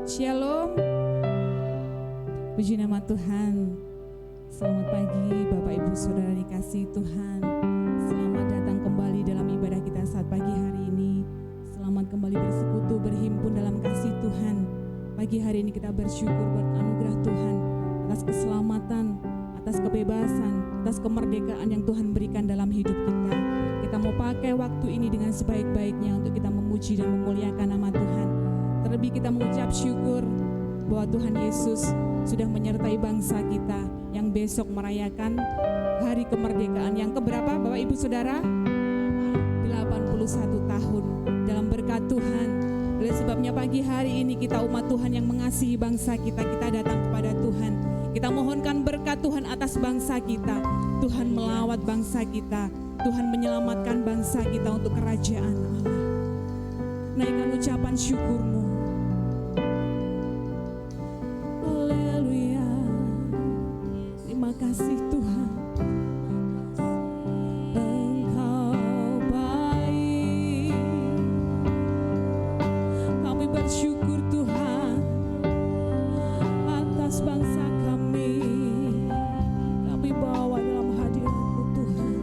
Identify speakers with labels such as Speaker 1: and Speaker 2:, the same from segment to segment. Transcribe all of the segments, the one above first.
Speaker 1: Shalom. Puji nama Tuhan. Selamat pagi Bapak Ibu Saudara dikasihi Tuhan. Selamat datang kembali dalam ibadah kita saat pagi hari ini. Selamat kembali bersekutu berhimpun dalam kasih Tuhan. Pagi hari ini kita bersyukur buat anugerah Tuhan atas keselamatan, atas kebebasan, atas kemerdekaan yang Tuhan berikan dalam hidup kita. Kita mau pakai waktu ini dengan sebaik-baiknya untuk kita memuji dan memuliakan nama Tuhan. Terlebih kita mengucap syukur bahwa Tuhan Yesus sudah menyertai bangsa kita yang besok merayakan hari kemerdekaan yang keberapa Bapak Ibu Saudara? 81 tahun dalam berkat Tuhan. Oleh sebabnya pagi hari ini kita umat Tuhan yang mengasihi bangsa kita, kita datang kepada Tuhan. Kita mohonkan berkat Tuhan atas bangsa kita. Tuhan melawat bangsa kita. Tuhan menyelamatkan bangsa kita untuk kerajaan Allah. Naikkan ucapan syukurmu. Haleluya. Terima kasih Tuhan. Engkau baik. Kami bersyukur Tuhan atas bangsa kami. Kami bawa dalam hadirat-Mu Tuhan.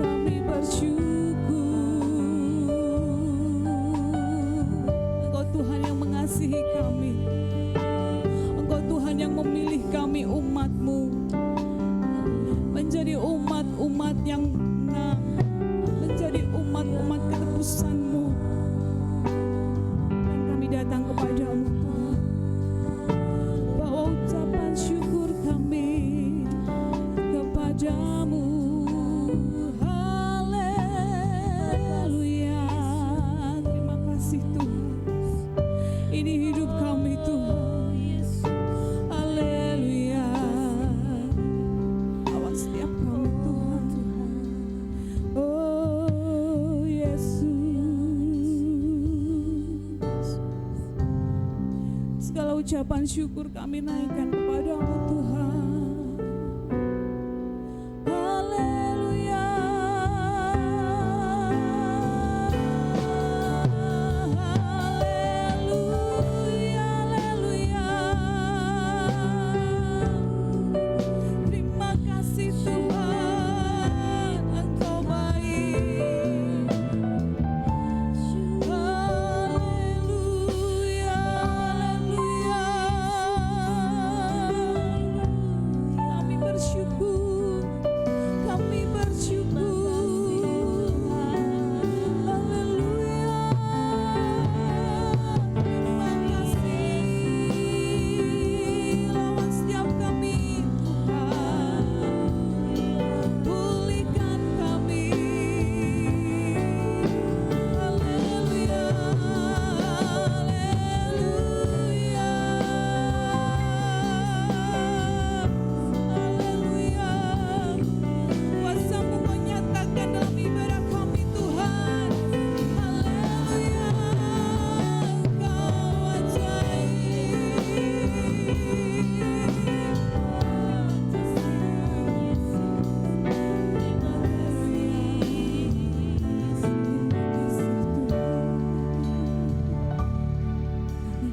Speaker 1: Kami bersyukur. Engkau Tuhan yang mengasihi kami. Engkau Tuhan yang memilih kami umat-Mu menjadi umat-umat yang benar, menjadi umat-umat ketebusan-Mu. Dan kami datang kepadamu Tuhan, bawa ucapan syukur kami kepadamu. Haleluya. Terima kasih Tuhan. Ini hidup kami Tuhan. Haleluya. Awal setiap kami Tuhan. Oh Yesus. Segala ucapan syukur kami naikkan kepadamu Tuhan. Haleluya. Haleluya. Haleluya. Terima kasih Tuhan, Engkau baik. Haleluya. Haleluya. Kami bersyukur. Kami bersyukur. Haleluya. Terima kasih. Lawan setiap kami Tuhan. Pulihkan kami. Haleluya. Haleluya. Haleluya. Kuasa-Mu menyatakan dalam ibadah kami Tuhan. Haleluya. Engkau Kami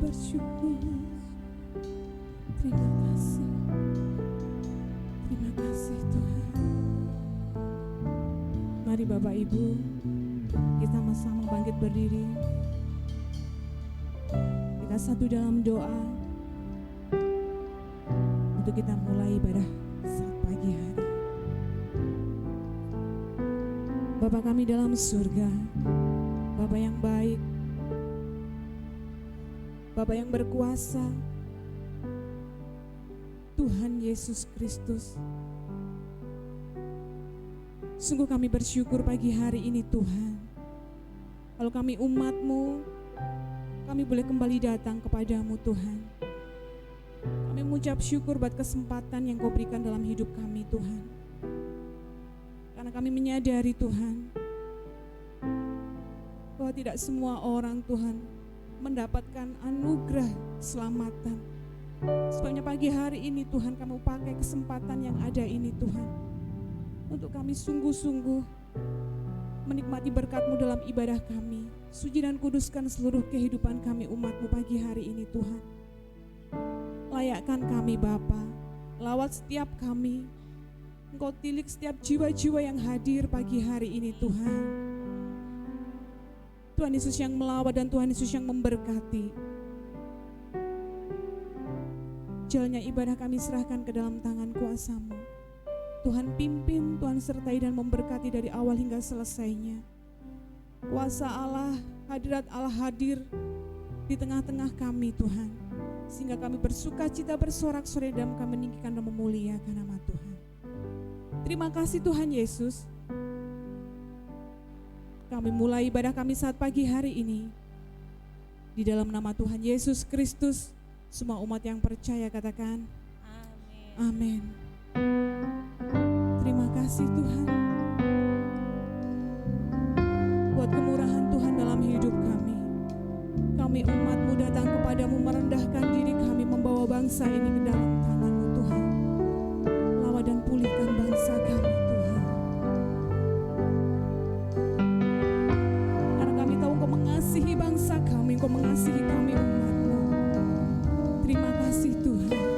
Speaker 1: bersyukur. Terima kasih. Terima kasih Tuhan. Mari Bapak Ibu, kita sama-sama bangkit berdiri. Kita satu dalam doa untuk kita mulai ibadah saat pagi hari. Bapa kami dalam surga, Bapa yang baik, Bapa yang berkuasa, Tuhan Yesus Kristus. Sungguh kami bersyukur pagi hari ini Tuhan. Kalau kami umat-Mu, kami boleh kembali datang kepadamu Tuhan. Kami mengucap syukur buat kesempatan yang Kau berikan dalam hidup kami Tuhan. Karena kami menyadari Tuhan, bahwa tidak semua orang Tuhan mendapatkan anugerah keselamatan. Sebabnya pagi hari ini Tuhan kami pakai kesempatan yang ada ini Tuhan, untuk kami sungguh-sungguh menikmati berkat-Mu dalam ibadah kami. Suci dan kuduskan seluruh kehidupan kami umat-Mu pagi hari ini Tuhan. Layakkan kami Bapa, lawat setiap kami. Engkau tilik setiap jiwa-jiwa yang hadir pagi hari ini Tuhan. Tuhan Yesus yang melawat dan Tuhan Yesus yang memberkati. Jalannya ibadah kami serahkan ke dalam tangan kuasa-Mu. Tuhan pimpin, Tuhan sertai dan memberkati dari awal hingga selesainya. Kuasa Allah, hadirat Allah hadir di tengah-tengah kami Tuhan. Sehingga kami bersuka cita bersorak-sorai dan kami meninggikan dan memuliakan nama Tuhan. Terima kasih Tuhan Yesus. Kami mulai ibadah kami saat pagi hari ini. Di dalam nama Tuhan Yesus Kristus, semua umat yang percaya katakan Amin. Terima kasih Tuhan buat kemurahan Tuhan dalam hidup kami. Kami umat-Mu datang kepadamu merendahkan diri kami, membawa bangsa ini ke dalam tangan-Mu Tuhan. Lawa dan pulihkan bangsa kami Tuhan. Karena kami tahu Engkau mengasihi bangsa kami, Engkau mengasihi kami umat-Mu. Terima kasih Tuhan.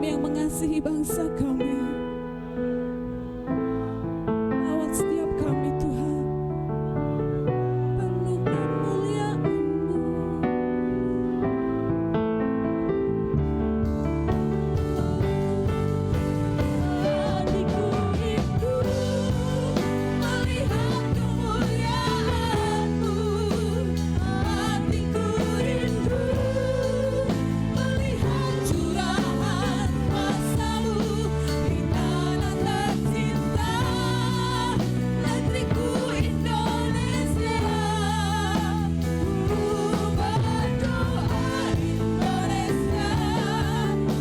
Speaker 1: Kami yang mengasihi bangsa kami, lawat setiap kami Tuhan, penuh kemuliaan-Mu. Hatiku rindu melihat kemuliaan-Mu. Hatiku rindu melihat curahan kuasa-Mu di tanah tercinta, negeriku Indonesia. Ku berdoa Indonesia,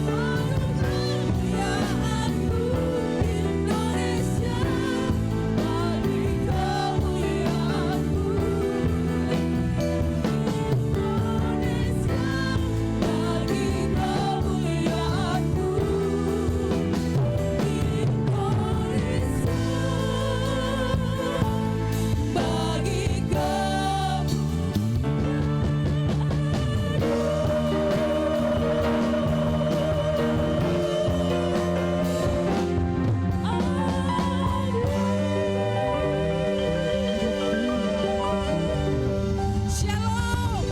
Speaker 1: penuh kemuliaan-Mu. Indonesia, bagi kemuliaan-Mu. Indonesia, bagi kemuliaan-Mu. Indonesia, bagi Shalom.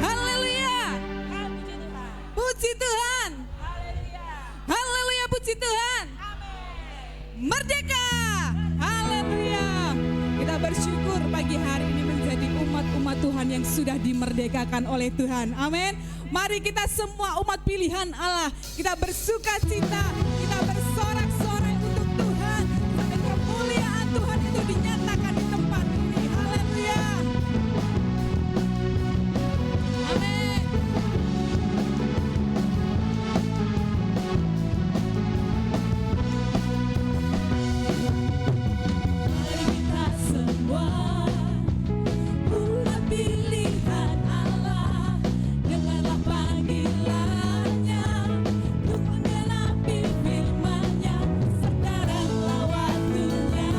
Speaker 1: Haleluya. Puji Tuhan. Haleluya, puji Tuhan. Merdeka. Haleluya. Kita bersyukur pagi hari ini menjadi umat-umat Tuhan yang sudah dimerdekakan oleh Tuhan. Amin. Mari kita semua umat pilihan Allah, kita bersuka cita, kita bersorak-sorai untuk Tuhan, sampai kemuliaan Tuhan itu dinyatakan di tempat ini. Haleluya. Amin. Mari kita semua umat pilihan Allah, dengarlah panggilannya untuk menggenapi firman-Nya serta dalam waktunya.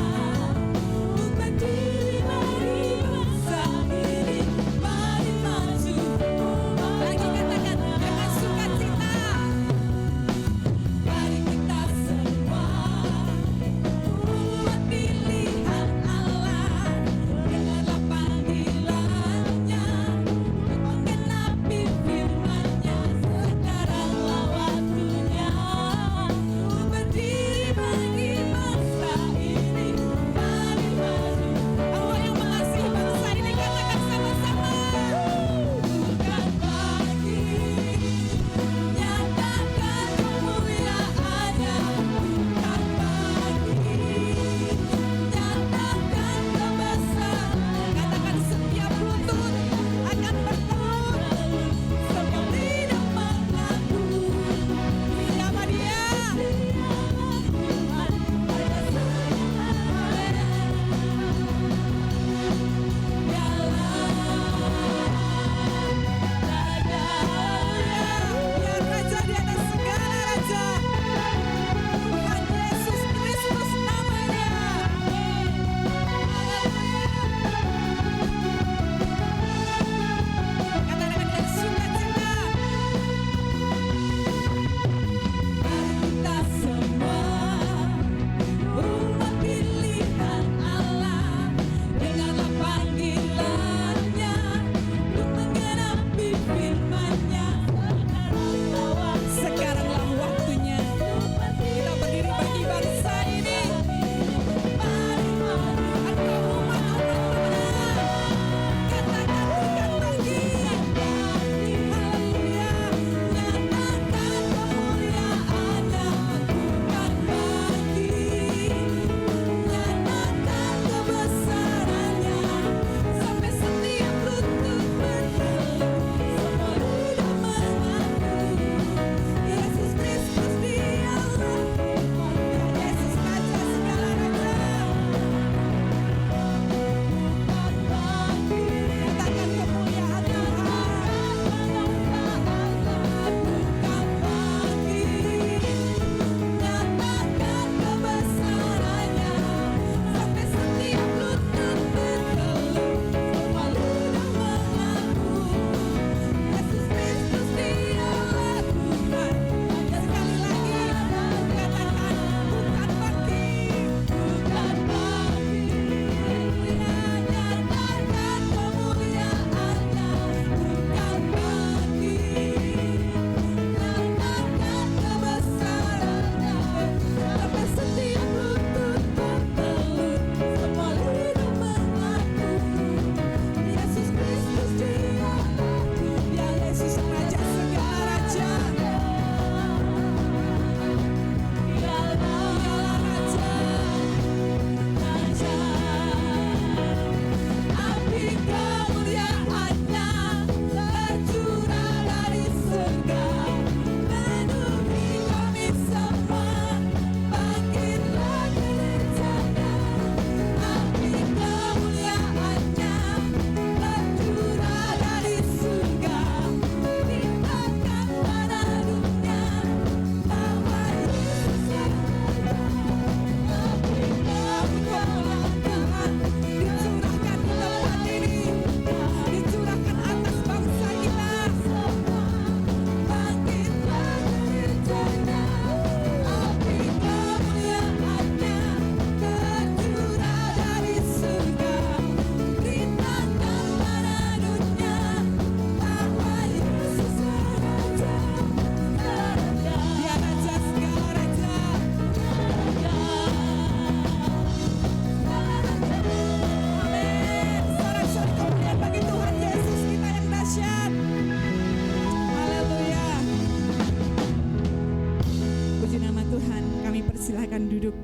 Speaker 1: duduk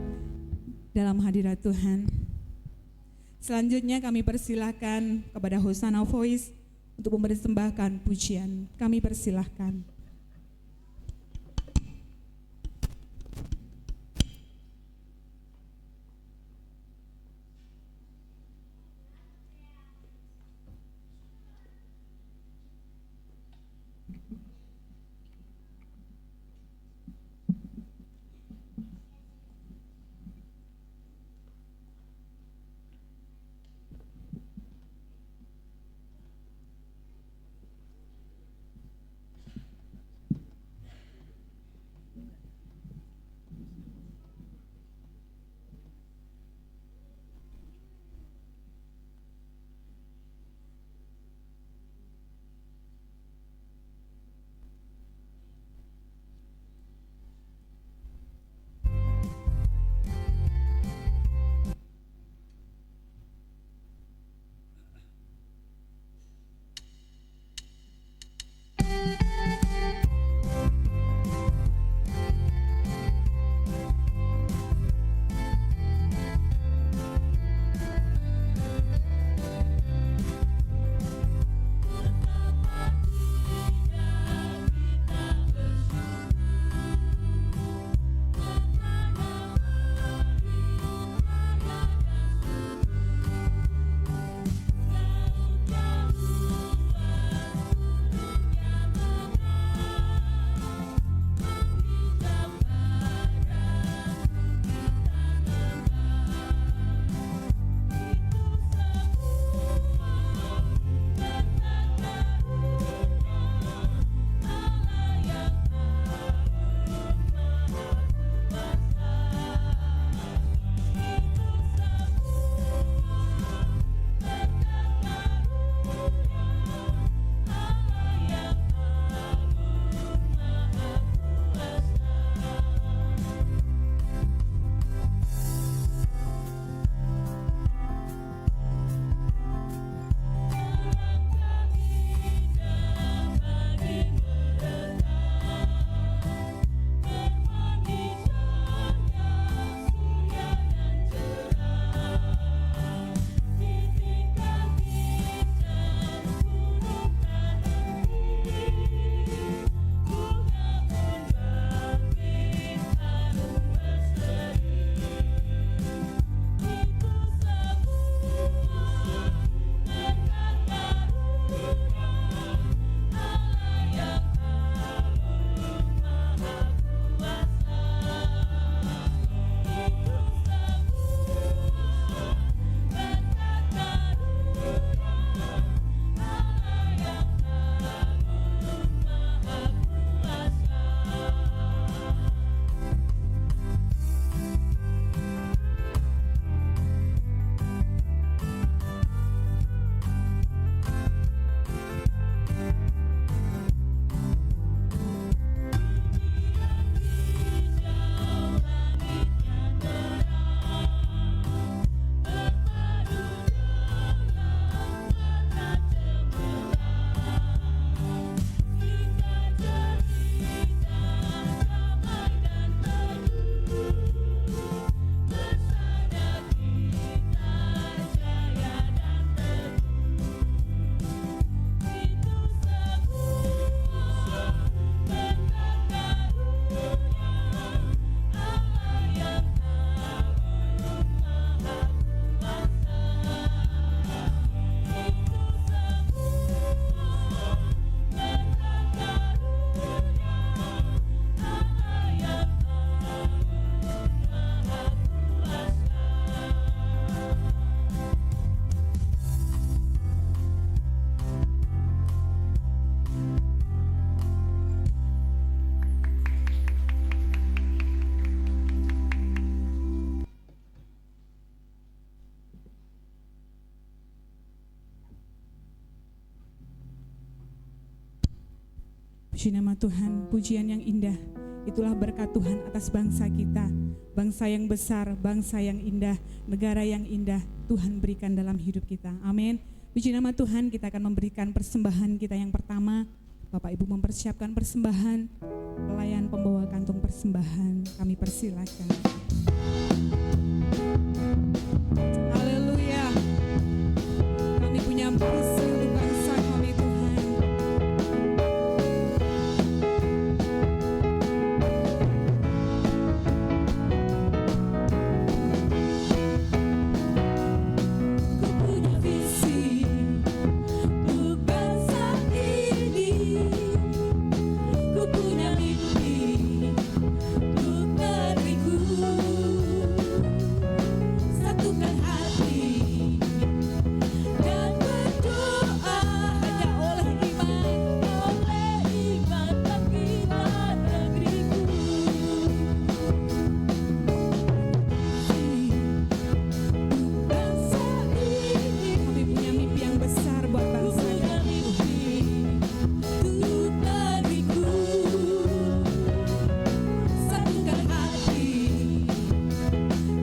Speaker 1: dalam hadirat Tuhan. Selanjutnya kami persilahkan kepada Hosanna Voice untuk mempersembahkan pujian. Kami persilahkan. Puji nama Tuhan, pujian yang indah. Itulah berkat Tuhan atas bangsa kita. Bangsa yang besar, bangsa yang indah, negara yang indah Tuhan berikan dalam hidup kita. Amin. Puji nama Tuhan, kita akan memberikan persembahan kita yang pertama Bapak Ibu mempersiapkan persembahan, pelayan pembawa kantung persembahan, kami persilakan. Haleluya. Kami punya visi untuk bangsa kami Tuhan. Ku punya visi untuk bangsa ini. Ku punya mimpi untuk negeriku. Satukan hati dan berdoa hanya oleh iman bangkitlah negeriku. Bangsa ini kami punya mimpi yang besar buat bangsa kami. Untuk negeriku, satukan hati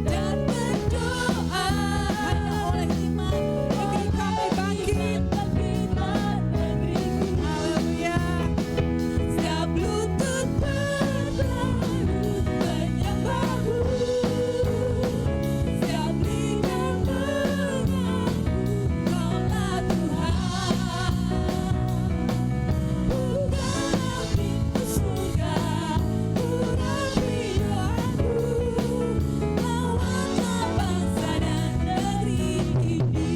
Speaker 1: dan berdoa hanya oleh iman negeri kami bangkitlah negeriku. Haleluya. Setiap lutut berteduh menyembahmu, setiap lidah mengaku Kaulah Tuhan. Bukalah pintu surga, urapi doaku, lawatlah bangsa dan negeri ini.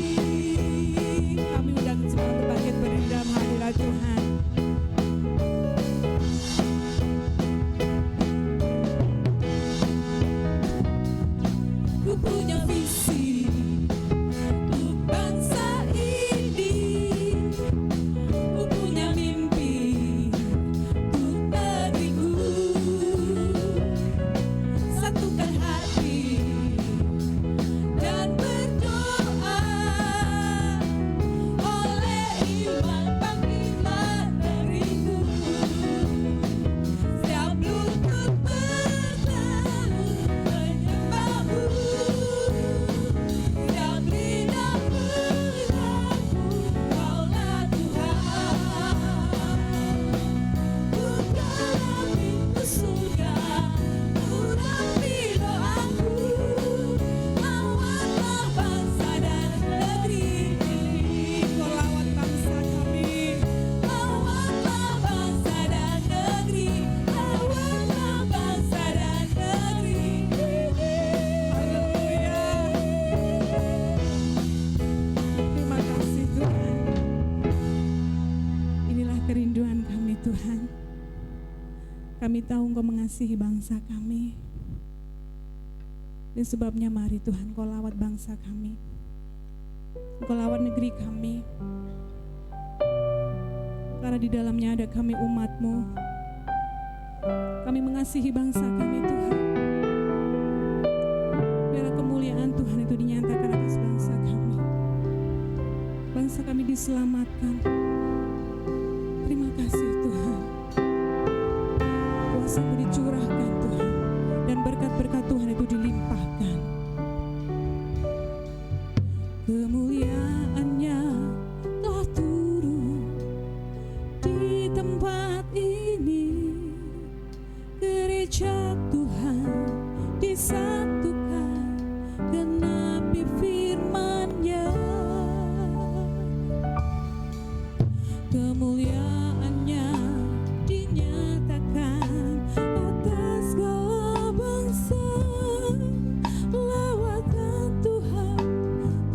Speaker 1: Kami undang semua berbangkit berdiri dalam hadirat Tuhan. Ku punya visi untuk bangsa ini. Ku punya mimpi untuk negeriku. Satukan hati dan berdoa oleh iman bangkitlah negeriku. Setiap lutut berteduh menyembahmu, setiap lidah mengaku Kaulah Tuhan. Bukalah pintu surga, urapi doaku, lawatlah bangsa dan negeri ini. Kau lawat bangsa kami, lawatlah bangsa dan negeri, lawatlah bangsa dan negeri ini. Haleluya. Terima kasih Tuhan. Inilah kerinduan kami Tuhan. Kami tahu Engkau mengasihi bangsa kami. Dan sebabnya mari Tuhan Kau lawat bangsa kami. Engkau lawat negeri kami. Karena di dalamnya ada kami umat-Mu. Kami mengasihi bangsa kami Tuhan. Biarlah kemuliaan Tuhan itu dinyatakan atas bangsa kami. Bangsa kami diselamatkan. Terima kasih Tuhan. Kuasa-Mu dicurahkan Tuhan. Dan berkat-berkat Tuhan itu dilimpahkan. Kemuliaan-Nya telah turun di tempat ini. Gereja Tuhan disatukan genapi firman-Nya. Kemuliaan-Nya dinyatakan atas segala bangsa. Lawatan Tuhan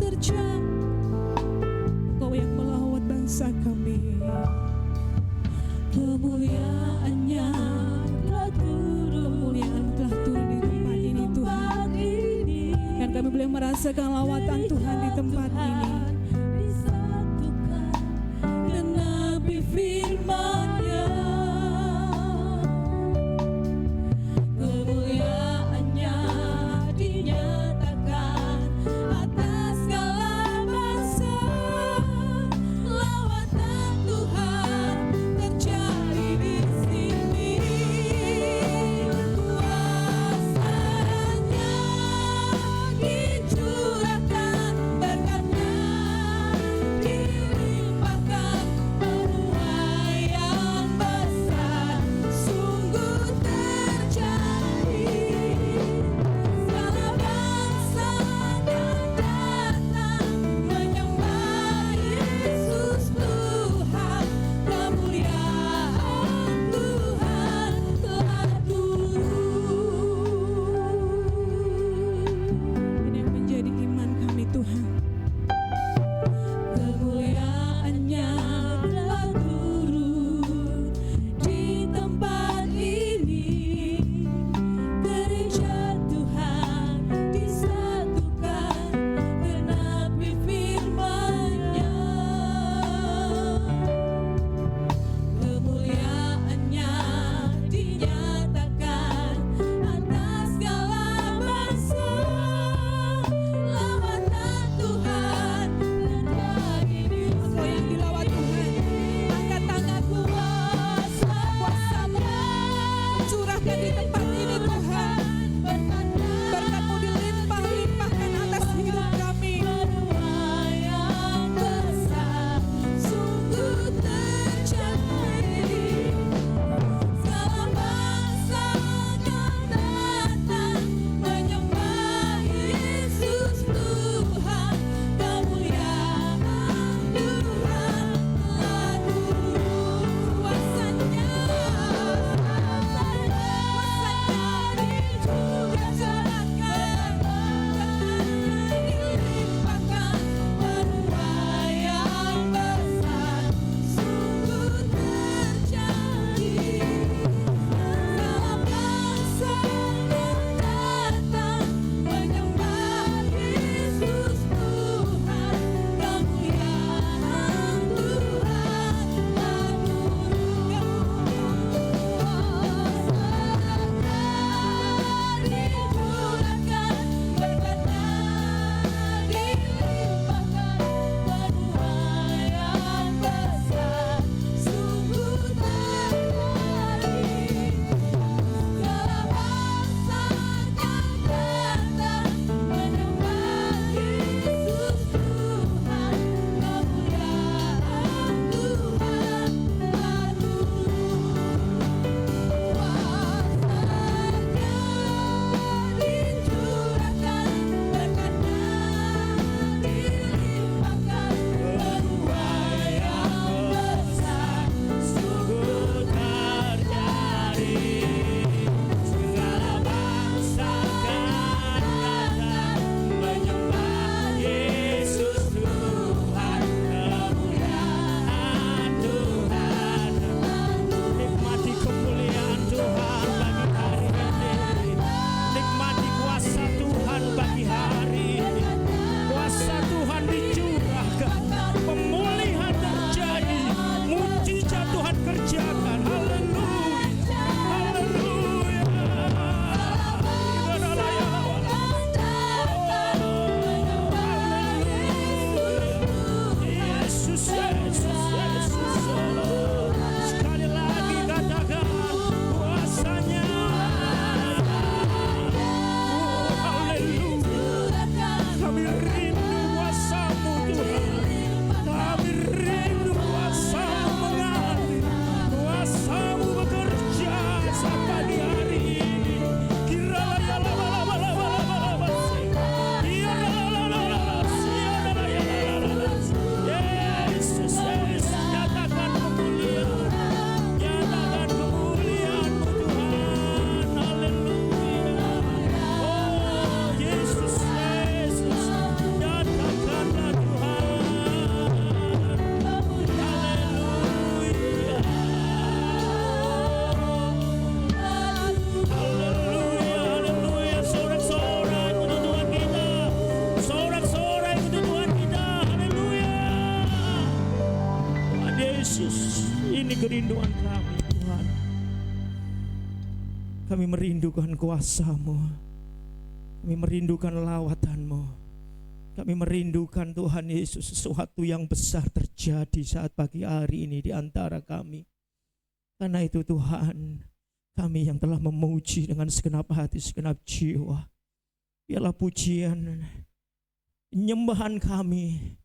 Speaker 1: terjadi. Kau yang melawat bangsa kami. Kemuliaan-Nya telah turun. Kemuliaan telah turun di tempat ini Tuhan. Dan kami boleh merasakan lawatan Tuhan di tempat ini. Genapi firman-Nya. Kemuliaan-Nya dinyatakan atas segala bangsa. Lawatan Tuhan terjadi di sini. Kuasa-Nya dicurahkan, berkat-Nya dilimpahkan, menuai bahkan di tempat ini Tuhan. Berkat-Mu dilimpah-limpahkan atas hidup kami.
Speaker 2: kerinduan kami Tuhan. Kami merindukan kuasa-Mu, kami merindukan lawatan-Mu, kami merindukan Tuhan Yesus sesuatu yang besar terjadi saat pagi hari ini di antara kami. Karena itu Tuhan, kami yang telah memuji dengan segenap hati, segenap jiwa, biarlah pujian, penyembahan kami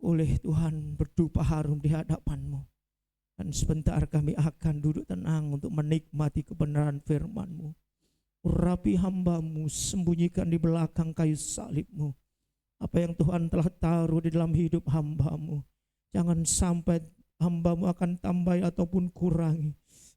Speaker 2: oleh Tuhan berdupa harum di hadapan-Mu. Dan sebentar kami akan duduk tenang untuk menikmati kebenaran firman-Mu. Urapi hamba-Mu, sembunyikan di belakang kayu salib-Mu apa yang Tuhan telah taruh di dalam hidup hamba-Mu. Jangan sampai hamba-Mu akan tambah ataupun kurangi.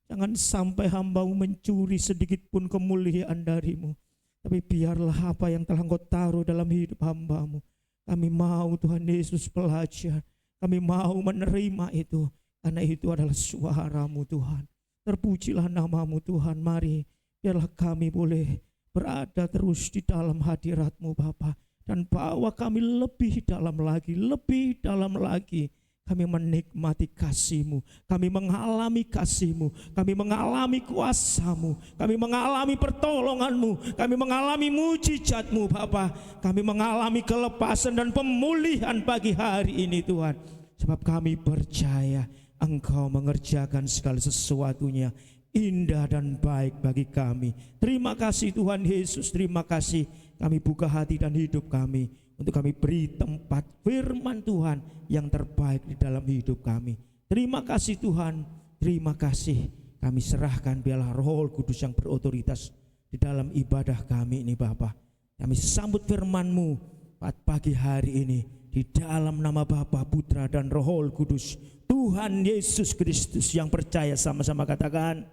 Speaker 2: Jangan sampai hamba-Mu mencuri sedikit pun kemuliaan dari-Mu. Tapi biarlah apa yang telah Engkau taruh dalam hidup hamba-Mu. Kami mau Tuhan Yesus belajar. Kami mau menerima itu. Karena itu adalah suara-Mu Tuhan. Terpujilah nama-Mu Tuhan. Mari biarlah kami boleh berada terus di dalam hadirat-Mu Bapa. Dan bawa kami lebih dalam lagi. Lebih dalam lagi. Kami menikmati kasih-Mu. Kami mengalami kasih-Mu. Kami mengalami kuasa-Mu. Kami mengalami pertolongan-Mu. Kami mengalami mujizat-Mu Bapa. Kami mengalami kelepasan dan pemulihan pagi hari ini Tuhan. Sebab kami percaya Engkau mengerjakan segala sesuatunya indah dan baik bagi kami. Terima kasih Tuhan Yesus, terima kasih kami buka hati dan hidup kami untuk kami beri tempat firman Tuhan yang terbaik di dalam hidup kami. Terima kasih Tuhan, terima kasih. Kami serahkan biarlah Roh Kudus yang berotoritas di dalam ibadah kami ini Bapa. Kami sambut firman-Mu pada pagi hari ini di dalam nama Bapa, Putra dan Roh Kudus, Tuhan Yesus Kristus. Yang percaya sama-sama katakan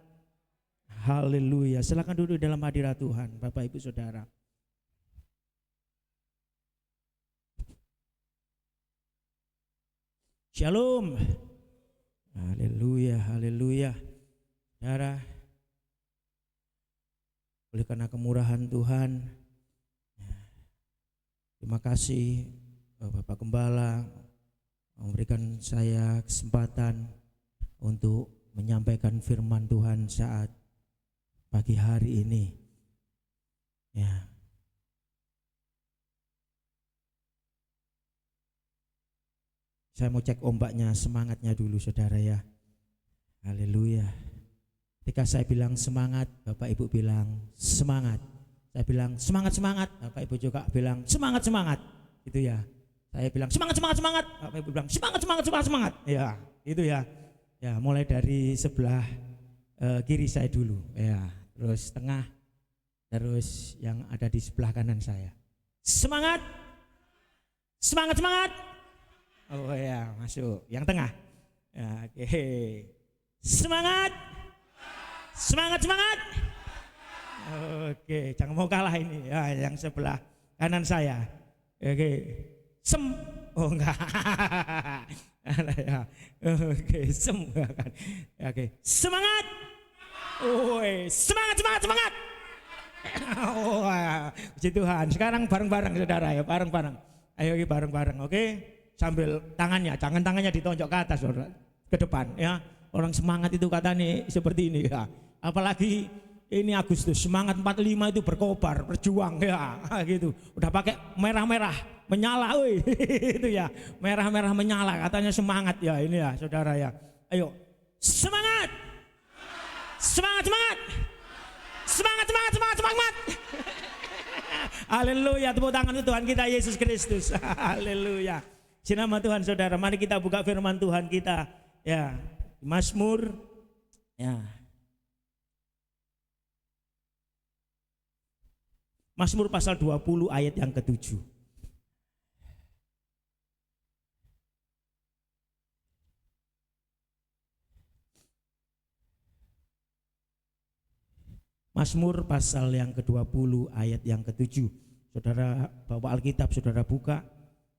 Speaker 2: haleluya. Silakan duduk dalam hadirat Tuhan Bapak Ibu Saudara. Shalom. Haleluya, haleluya. Saudara, oleh karena kemurahan Tuhan, terima kasih Bapak Gembala memberikan saya kesempatan untuk menyampaikan firman Tuhan saat pagi hari ini. Ya. Saya mau cek ombaknya, semangatnya dulu saudara ya. Haleluya. Ketika saya bilang semangat, Bapak Ibu bilang semangat. Saya bilang semangat-semangat, Bapak Ibu juga bilang semangat-semangat. Gitu ya. Saya bilang semangat-semangat, Bapak Ibu bilang semangat. Ya, itu ya. Ya, mulai dari sebelah kiri saya dulu. Ya, terus tengah, terus yang ada di sebelah kanan saya. Semangat. Semangat-semangat. Oh ya, masuk. Yang tengah. Ya, oke. Semangat. Semangat. Oke, jangan mau kalah ini. Ya, yang sebelah kanan saya. Oke. Oh enggak. Ya. Oke, Oke. Semangat. Semangat. Oh, puji Tuhan. Sekarang bareng-bareng saudara ya, bareng-bareng. Ayo bareng-bareng, oke? Sambil tangannya, jangan tangannya ditonjok ke atas, saudara, ke depan ya. Orang semangat itu kata nih seperti ini ya. Apalagi ini Agustus, semangat 45 itu berkobar, berjuang ya, gitu. Udah pakai merah-merah menyala, woi. Itu ya, merah-merah menyala, katanya semangat ya ini ya, saudara ya. Ayo, semangat. Semangat. Haleluya, tepuk tangan untuk Tuhan kita Yesus Kristus. Haleluya. Di nama Tuhan saudara, mari kita buka firman Tuhan kita ya. Mazmur ya. Mazmur pasal 20 ayat yang ke-7. Mazmur pasal yang ke-20 ayat yang ke-7. Saudara bawa Alkitab, saudara buka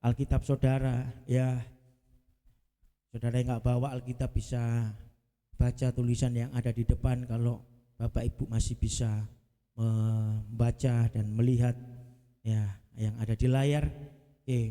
Speaker 2: Alkitab saudara ya. Saudara yang enggak bawa Alkitab bisa baca tulisan yang ada di depan. Kalau Bapak Ibu masih bisa membaca dan melihat ya yang ada di layar.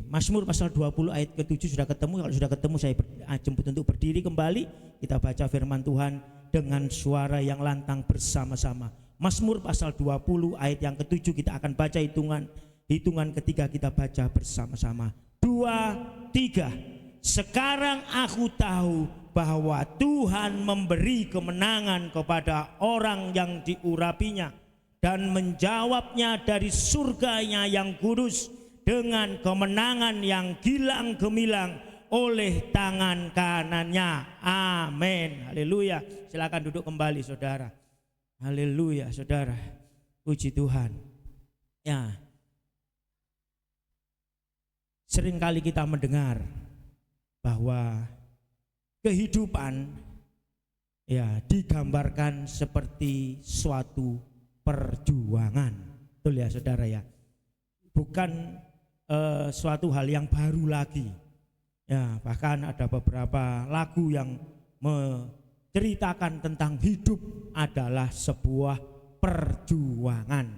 Speaker 2: Mazmur pasal 20 ayat ke-7 sudah ketemu. Kalau sudah ketemu saya jemput untuk berdiri kembali. Kita baca firman Tuhan dengan suara yang lantang bersama-sama. Mazmur pasal 20 ayat yang ke-7 kita akan baca hitungan ketiga, kita baca bersama-sama. 2, 3. Sekarang aku tahu bahwa Tuhan memberi kemenangan kepada orang yang diurapinya dan menjawabnya dari surganya yang kudus dengan kemenangan yang gilang gemilang oleh tangan kanannya. Amin. Haleluya. Silakan duduk kembali saudara. Haleluya saudara. Puji Tuhan. Ya. Seringkali kita mendengar bahwa kehidupan ya digambarkan seperti suatu perjuangan. Betul ya saudara ya. Bukan suatu hal yang baru lagi. Ya, bahkan ada beberapa lagu yang menceritakan tentang hidup adalah sebuah perjuangan.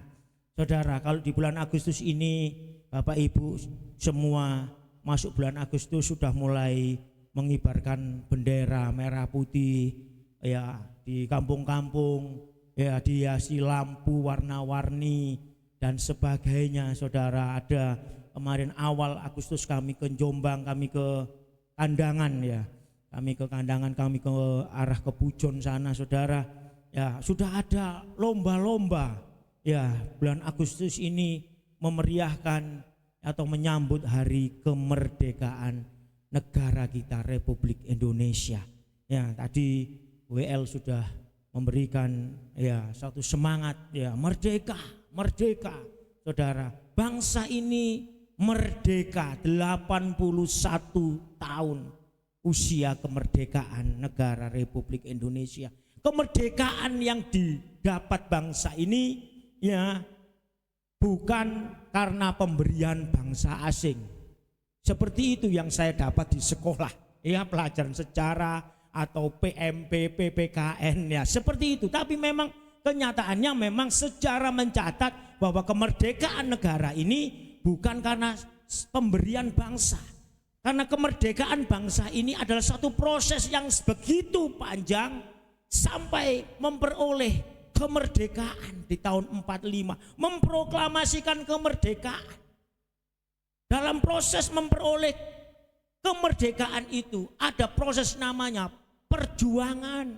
Speaker 2: Saudara, kalau di bulan Agustus ini Bapak Ibu semua masuk bulan Agustus sudah mulai mengibarkan bendera merah putih ya di kampung-kampung ya, dihiasi lampu warna-warni dan sebagainya. Saudara, ada kemarin awal Agustus kami ke Jombang, kami ke Kandangan ya. Kami ke Kandangan, kami ke arah ke Pujon sana saudara. ya sudah ada lomba-lomba ya bulan Agustus ini memeriahkan atau menyambut hari kemerdekaan negara kita Republik Indonesia. Ya, tadi WL sudah memberikan ya satu semangat ya merdeka, merdeka. Saudara, bangsa ini merdeka 81 tahun usia kemerdekaan negara Republik Indonesia. Kemerdekaan yang didapat bangsa ini ya bukan karena pemberian bangsa asing. Seperti itu yang saya dapat di sekolah, ya pelajaran sejarah atau PMP, PPKN ya seperti itu. Tapi memang kenyataannya memang sejarah mencatat bahwa kemerdekaan negara ini bukan karena pemberian bangsa. Karena kemerdekaan bangsa ini adalah satu proses yang begitu panjang sampai memperoleh kemerdekaan di tahun 45, memproklamasikan kemerdekaan. Dalam proses memperoleh kemerdekaan itu ada proses namanya perjuangan.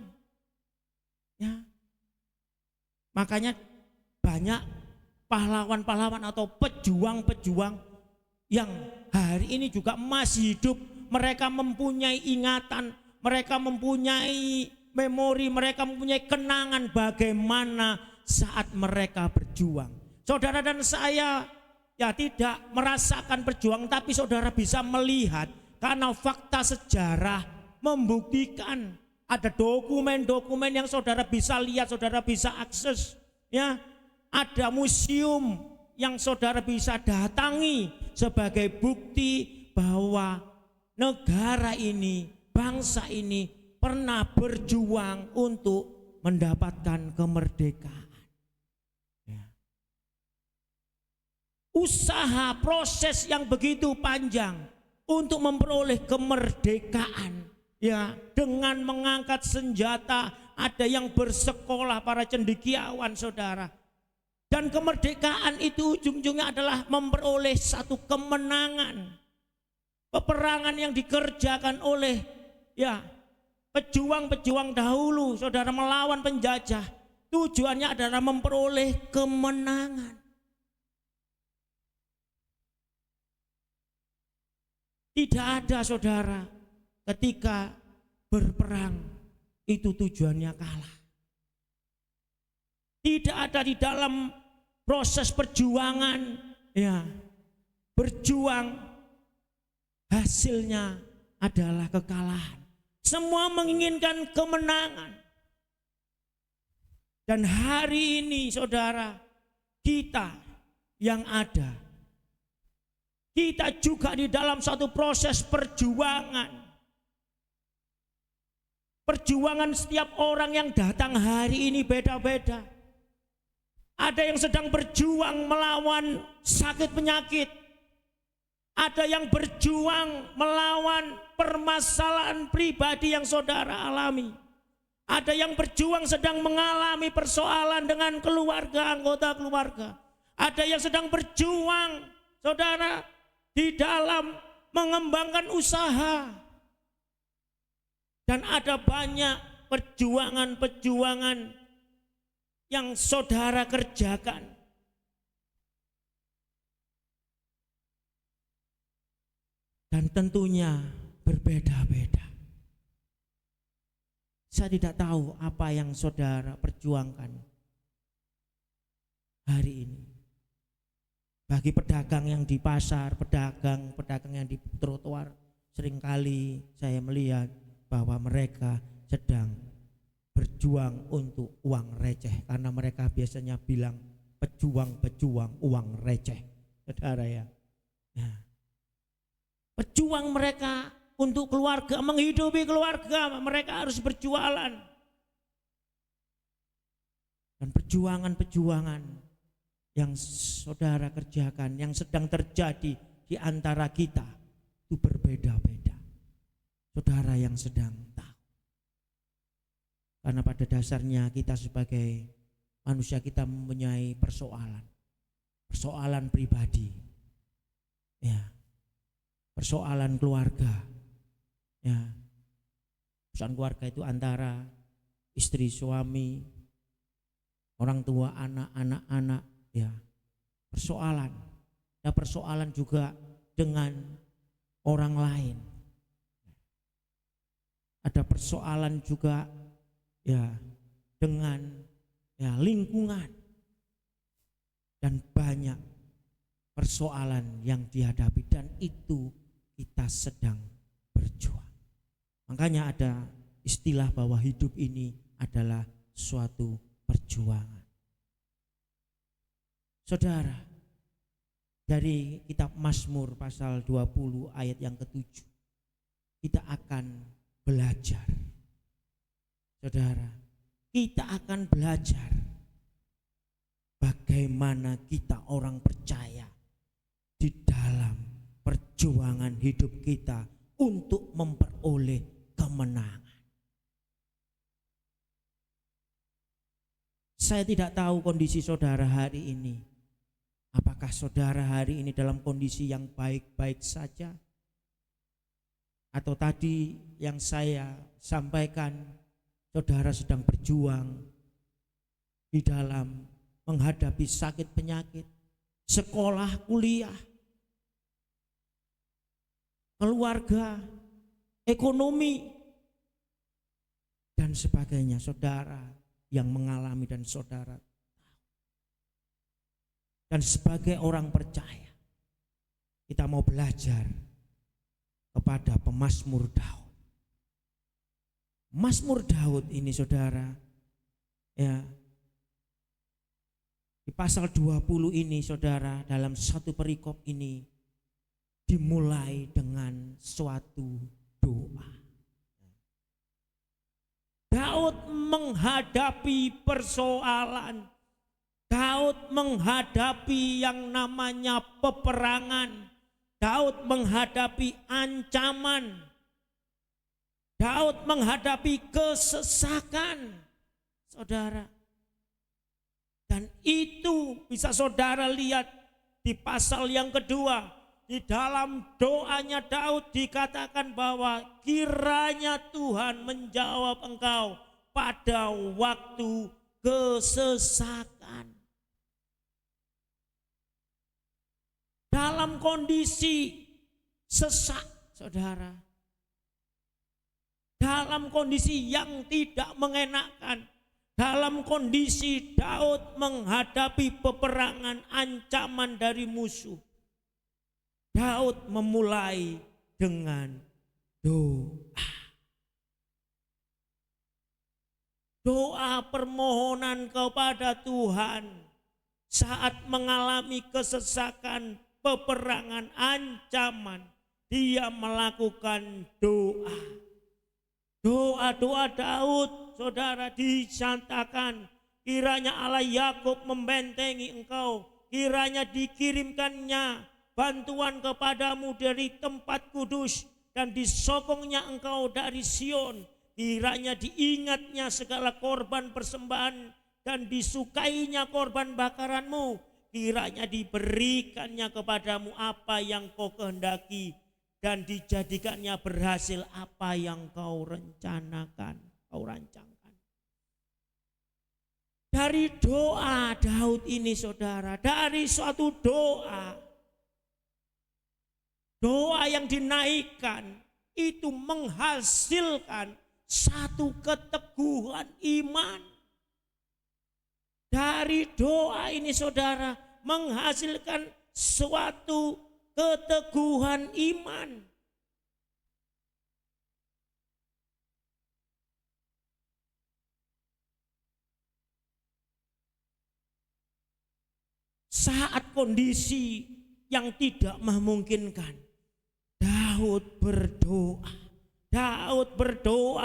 Speaker 2: Ya. Makanya banyak pahlawan-pahlawan atau pejuang-pejuang yang hari ini juga masih hidup. Mereka mempunyai ingatan, mereka mempunyai memori, mereka mempunyai kenangan bagaimana saat mereka berjuang. Saudara dan saya ya tidak merasakan perjuangan, tapi saudara bisa melihat karena fakta sejarah membuktikan. Ada dokumen-dokumen yang saudara bisa lihat, saudara bisa akses. Ya, ada museum yang saudara bisa datangi sebagai bukti bahwa negara ini, bangsa ini pernah berjuang untuk mendapatkan kemerdekaan. Ya. Usaha proses yang begitu panjang untuk memperoleh kemerdekaan. Ya, dengan mengangkat senjata, ada yang bersekolah para cendekiawan saudara. Dan kemerdekaan itu ujung-ujungnya adalah memperoleh satu kemenangan. Peperangan yang dikerjakan oleh ya pejuang-pejuang dahulu saudara melawan penjajah. Tujuannya adalah memperoleh kemenangan. Tidak ada saudara ketika berperang itu tujuannya kalah. Tidak ada di dalam proses perjuangan ya berjuang hasilnya adalah kekalahan. Semua menginginkan kemenangan. Dan hari ini saudara kita yang ada, kita juga di dalam satu proses perjuangan. Perjuangan setiap orang yang datang hari ini beda-beda. Ada yang sedang berjuang melawan sakit penyakit. Ada yang berjuang melawan permasalahan pribadi yang saudara alami. Ada yang berjuang sedang mengalami persoalan dengan keluarga, anggota keluarga. Ada yang sedang berjuang saudara di dalam mengembangkan usaha. Dan ada banyak perjuangan-perjuangan yang saudara kerjakan. Dan tentunya berbeda-beda. Saya tidak tahu apa yang saudara perjuangkan hari ini. Bagi pedagang yang di pasar, pedagang yang di trotoar, seringkali saya melihat bahwa mereka sedang berjuang untuk uang receh, karena mereka biasanya bilang pejuang-pejuang uang receh, saudara ya. Nah, pejuang mereka untuk keluarga, menghidupi keluarga, mereka harus berjualan. Dan perjuangan-perjuangan yang saudara kerjakan, yang sedang terjadi di antara kita itu berbeda-beda. Saudara yang sedang tahu. Karena pada dasarnya kita sebagai manusia kita mempunyai persoalan. Persoalan pribadi. Ya. Persoalan keluarga. Ya. Persoalan keluarga itu antara istri suami, orang tua, anak-anak, ya, persoalan. Ada persoalan juga dengan orang lain. Ada persoalan juga ya dengan ya lingkungan. Dan banyak persoalan yang dihadapi, dan itu kita sedang berjuang. Makanya ada istilah bahwa hidup ini adalah suatu perjuangan. Saudara, dari kitab Mazmur pasal 20 ayat yang ke-7 kita akan belajar. Saudara, kita akan belajar bagaimana kita orang percaya di dalam perjuangan hidup kita untuk memperoleh kemenangan. Saya tidak tahu kondisi saudara hari ini. Apakah saudara hari ini dalam kondisi yang baik-baik saja? Atau tadi yang saya sampaikan, saudara sedang berjuang di dalam menghadapi sakit penyakit, sekolah, kuliah, keluarga, ekonomi, dan sebagainya. Saudara yang mengalami dan saudara. Dan sebagai orang percaya, kita mau belajar kepada pemazmur Daud. Mazmur Daud ini saudara, ya, di pasal 20 ini saudara, dalam satu perikop ini dimulai dengan suatu doa. Daud menghadapi persoalan, Daud menghadapi yang namanya peperangan, Daud menghadapi ancaman, Daud menghadapi kesesakan, saudara. Dan itu bisa saudara lihat di pasal yang kedua. Di dalam doanya Daud dikatakan bahwa kiranya Tuhan menjawab engkau pada waktu kesesakan. Dalam kondisi sesak, saudara. Dalam kondisi yang tidak mengenakan. Dalam kondisi Daud menghadapi peperangan, ancaman dari musuh. Daud memulai dengan doa. Doa permohonan kepada Tuhan saat mengalami kesesakan, peperangan, ancaman. Dia melakukan doa. Doa-doa Daud, saudara, dicantakan. Kiranya Allah Yakub membentengi engkau. Kiranya dikirimkannya bantuan kepadamu dari tempat kudus dan disokongnya engkau dari Sion. Kiranya diingatnya segala korban persembahan dan disukainya korban bakaranmu. Kiranya diberikannya kepadamu apa yang kau kehendaki dan dijadikannya berhasil apa yang kau rencanakan, kau rancangkan. Dari doa Daud ini saudara, dari suatu doa yang dinaikkan itu menghasilkan satu keteguhan iman. Dari doa ini saudara menghasilkan suatu keteguhan iman. Saat kondisi yang tidak memungkinkan, Daud berdoa,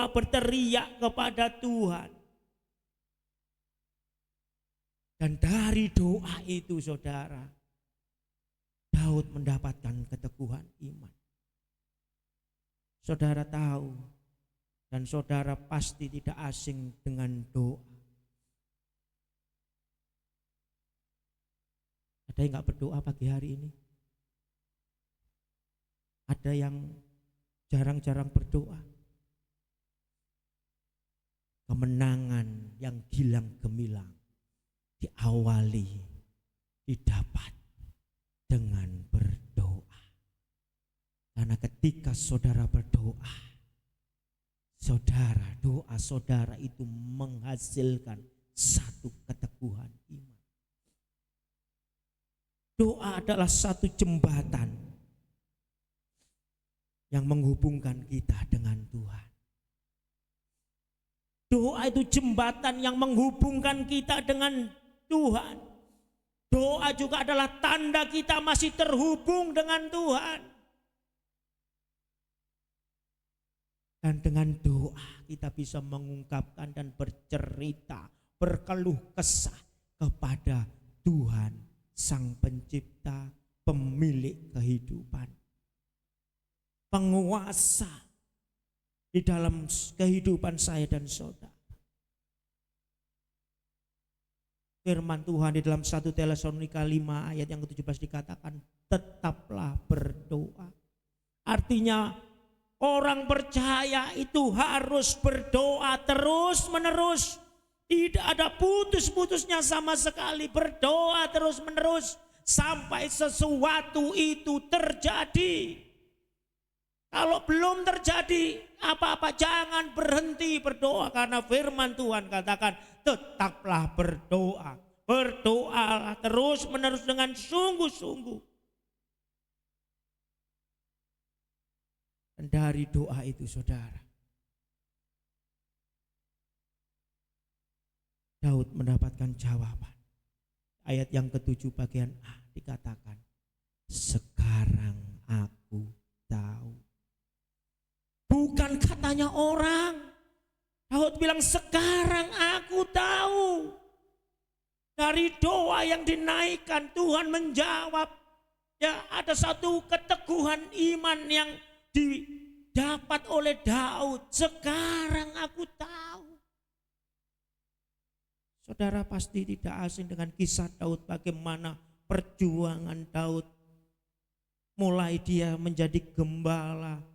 Speaker 2: berteriak kepada Tuhan. Dan dari doa itu saudara, Daud mendapatkan keteguhan iman. Saudara tahu dan saudara pasti tidak asing dengan doa. Ada yang gak berdoa pagi hari ini? Ada yang jarang-jarang berdoa. Kemenangan yang gilang gemilang diawali, didapat dengan berdoa. Karena ketika saudara berdoa, doa saudara itu menghasilkan satu keteguhan iman. Doa adalah satu jembatan yang menghubungkan kita dengan Tuhan. Doa itu jembatan yang menghubungkan kita dengan Tuhan. Doa juga adalah tanda kita masih terhubung dengan Tuhan. Dan dengan doa kita bisa mengungkapkan dan bercerita, berkeluh kesah kepada Tuhan, Sang Pencipta, pemilik kehidupan, penguasa di dalam kehidupan saya dan saudara. Firman Tuhan di dalam 1 Tesalonika 5 ayat yang ke-17 dikatakan, tetaplah berdoa. Artinya orang percaya itu harus berdoa terus menerus. Tidak ada putus-putusnya sama sekali, berdoa terus menerus sampai sesuatu itu terjadi. Kalau belum terjadi apa-apa, jangan berhenti berdoa, karena firman Tuhan katakan tetaplah berdoa. Berdoalah terus menerus dengan sungguh-sungguh. Dan dari doa itu saudara, Daud mendapatkan jawaban. Ayat yang ke-7 bagian A dikatakan, sekarang aku tahu. Bukan katanya orang. Daud bilang sekarang aku tahu. Dari doa yang dinaikkan Tuhan menjawab. Ya, ada satu keteguhan iman yang didapat oleh Daud. Sekarang aku tahu. Saudara pasti tidak asing dengan kisah Daud, bagaimana perjuangan Daud. Mulai dia menjadi gembala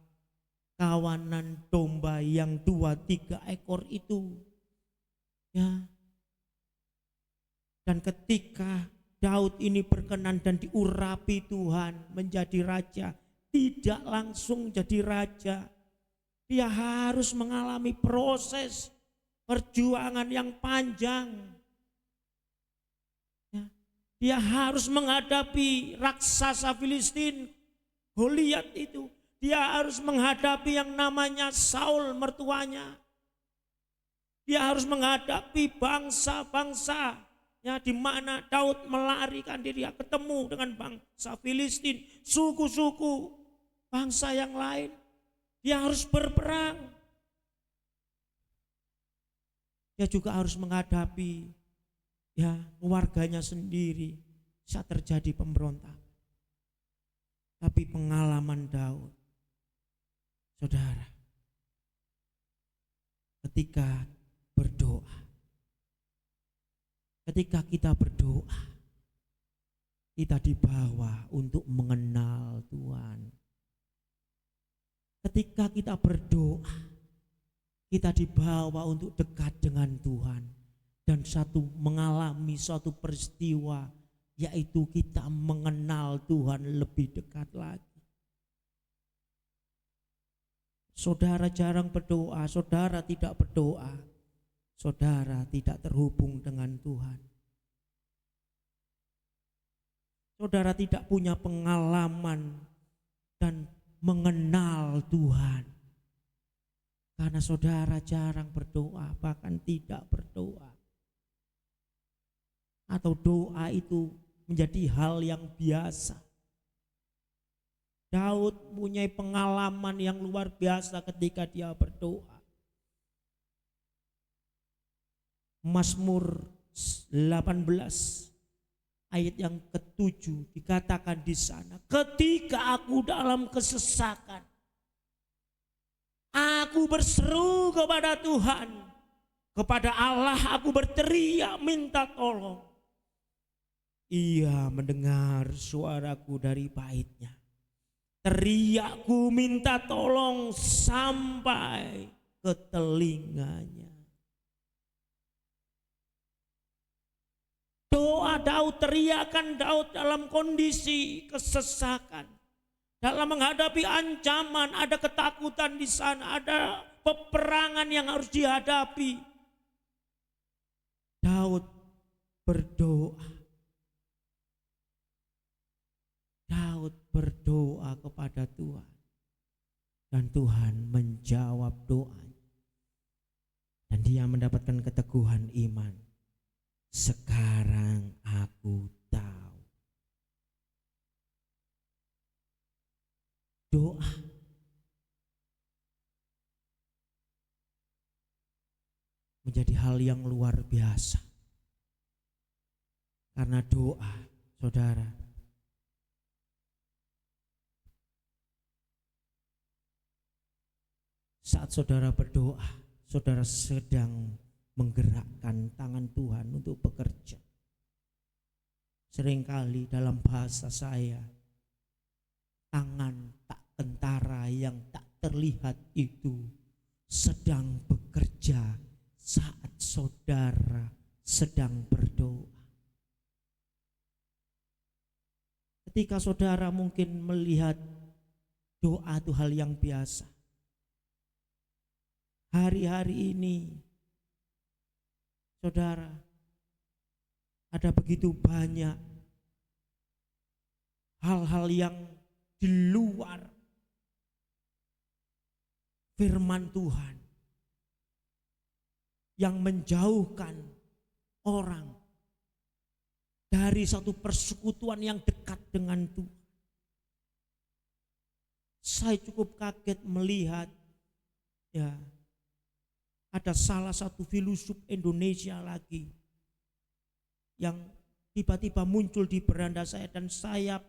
Speaker 2: kawanan domba yang 2-3 ekor itu. Ya. Dan ketika Daud ini berkenan dan diurapi Tuhan menjadi raja, tidak langsung jadi raja. Dia harus mengalami proses perjuangan yang panjang. Ya. Dia harus menghadapi raksasa Filistin, Goliat itu. Dia harus menghadapi yang namanya Saul mertuanya. Dia harus menghadapi bangsa-bangsa ya, di mana Daud melarikan diri, ketemu dengan bangsa Filistin, suku-suku bangsa yang lain. Dia harus berperang. Dia juga harus menghadapi ya keluarganya sendiri saat terjadi pemberontak. Tapi pengalaman Daud, saudara, ketika berdoa, ketika kita berdoa, kita dibawa untuk mengenal Tuhan. Ketika kita berdoa, kita dibawa untuk dekat dengan Tuhan dan mengalami suatu peristiwa, yaitu kita mengenal Tuhan lebih dekat lagi. Saudara jarang berdoa, saudara tidak berdoa, saudara tidak terhubung dengan Tuhan. Saudara tidak punya pengalaman dan mengenal Tuhan. Karena saudara jarang berdoa, bahkan tidak berdoa. Atau doa itu menjadi hal yang biasa. Daud punya pengalaman yang luar biasa ketika dia berdoa. Mazmur 18 ayat yang ke-7 dikatakan di sana, ketika aku dalam kesesakan, aku berseru kepada Tuhan, kepada Allah aku berteriak minta tolong. Ia mendengar suaraku dari baitnya. Teriakku minta tolong sampai ke telinganya. doa Daud, teriakan Daud dalam kondisi kesesakan. Dalam menghadapi ancaman, ada ketakutan di sana, ada peperangan yang harus dihadapi. Daud berdoa. Daud berdoa kepada Tuhan. Dan Tuhan menjawab doanya. Dan dia mendapatkan keteguhan iman. Sekarang aku tahu. Doa menjadi hal yang luar biasa. Karena doa, saudara, saat saudara berdoa, saudara sedang menggerakkan tangan Tuhan untuk bekerja. Seringkali dalam bahasa saya, tangan tak tentara yang tak terlihat itu sedang bekerja saat saudara sedang berdoa. Ketika saudara mungkin melihat doa itu hal yang biasa. Hari-hari ini, saudara, ada begitu banyak hal-hal yang di luar firman Tuhan yang menjauhkan orang dari satu persekutuan yang dekat dengan Tuhan. Saya cukup kaget melihat ya, ada salah satu filosof Indonesia lagi yang tiba-tiba muncul di beranda saya dan saya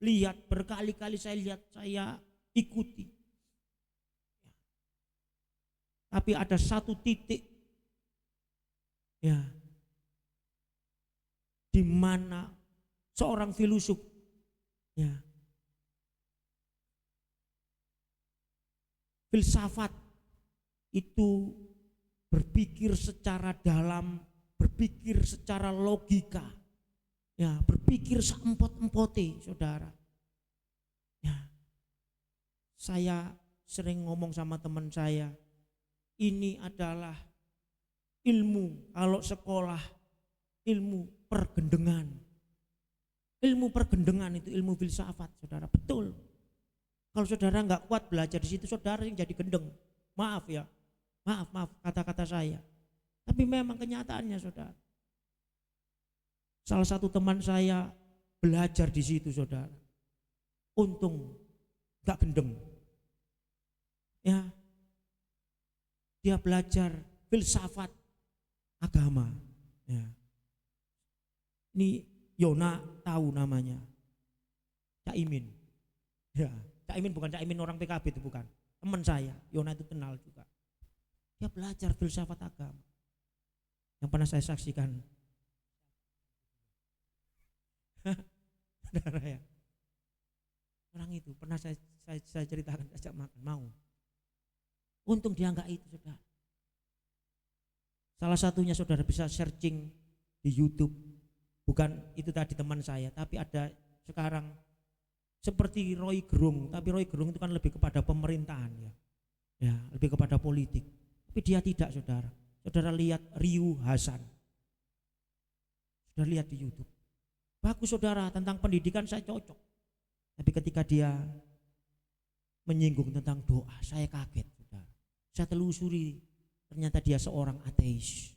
Speaker 2: lihat berkali-kali, saya ikuti. Tapi ada satu titik ya di mana seorang filosof ya filsafat itu berpikir secara dalam, berpikir secara logika, ya berpikir seempot-empote, saudara. Ya, saya sering ngomong sama teman saya, ini adalah ilmu, kalau sekolah ilmu pergendengan. Ilmu pergendengan itu ilmu filsafat, saudara, betul. Kalau saudara nggak kuat belajar di situ, saudara yang jadi gendeng. Maaf ya. Maaf kata-kata saya. Tapi memang kenyataannya, saudara. Salah satu teman saya belajar di situ, saudara. Untung gak gendeng. Ya. Dia belajar filsafat agama. Ya. Ini Yona tahu namanya. Caimin. Ya, Caimin bukan Caimin orang PKB itu, bukan. Teman saya, Yona itu kenal juga. Dia belajar filsafat agama. Yang pernah saya saksikan. Saudara ya. Orang itu pernah saya ceritakan, ajak makan, mau. Untung dia enggak itu, saudara. Salah satunya saudara bisa searching di YouTube. Bukan itu tadi teman saya, tapi ada sekarang seperti Roy Gerung, tapi Roy Gerung itu kan lebih kepada pemerintahan ya. Ya, lebih kepada politik. Tapi dia tidak, saudara. Saudara lihat Ryu Hasan. Saudara lihat di YouTube. Bagus, saudara, tentang pendidikan saya cocok. Tapi ketika dia menyinggung tentang doa, saya kaget, saudara. Saya telusuri, ternyata dia seorang ateis.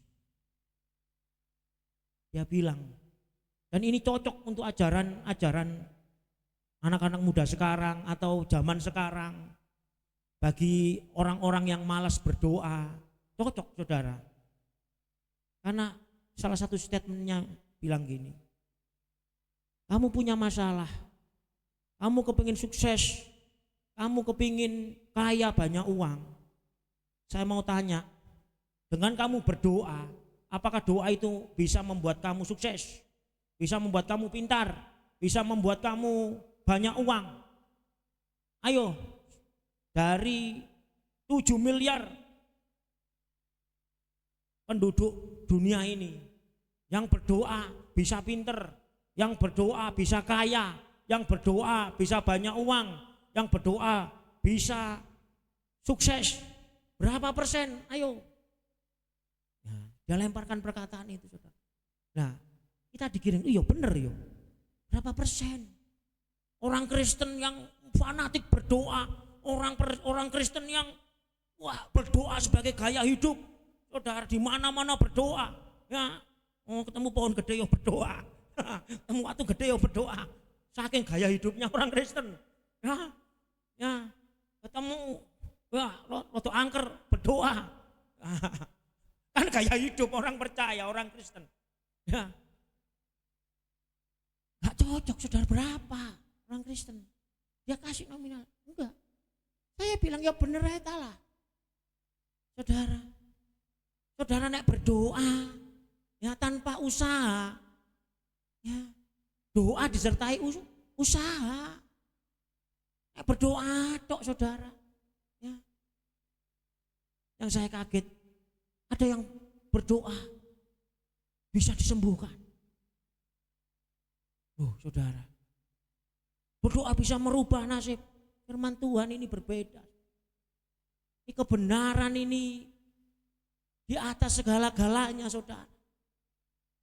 Speaker 2: Dia bilang, dan ini cocok untuk ajaran anak-anak muda sekarang atau zaman sekarang. Bagi orang-orang yang malas berdoa, cocok, saudara. Karena salah satu statementnya bilang gini, kamu punya masalah, kamu kepingin sukses, kamu kepingin kaya banyak uang. Saya mau tanya, dengan kamu berdoa, apakah doa itu bisa membuat kamu sukses? Bisa membuat kamu pintar? Bisa membuat kamu banyak uang? Ayo, dari 7 miliar penduduk dunia ini
Speaker 3: Yang berdoa bisa pinter, yang berdoa bisa kaya, yang berdoa bisa banyak uang, yang berdoa bisa sukses. Berapa persen? Ayo. Ya, dia lemparkan perkataan itu, saudara. Nah, kita dikirim, iya bener yo. Berapa persen? Orang Kristen yang fanatik berdoa, orang Kristen yang berdoa sebagai gaya hidup. Saudara, di mana-mana berdoa. Ya, ketemu pohon gede yo berdoa. Ketemu batu gede yo berdoa. Saking gaya hidupnya orang Kristen. Ya, ketemu waktu angker berdoa. Kan gaya hidup orang percaya, orang Kristen. Ya. Gak cocok, saudara. Berapa orang Kristen? Dia kasih nominal. Enggak. Saya bilang ya bener aja lah. Saudara nek berdoa ya tanpa usaha, ya doa disertai usaha. Nek berdoa tok, saudara, ya. Yang saya kaget, ada yang berdoa bisa disembuhkan. Saudara, berdoa bisa merubah nasib. Firman Tuhan ini berbeda. Ini kebenaran ini di atas segala-galanya, saudara.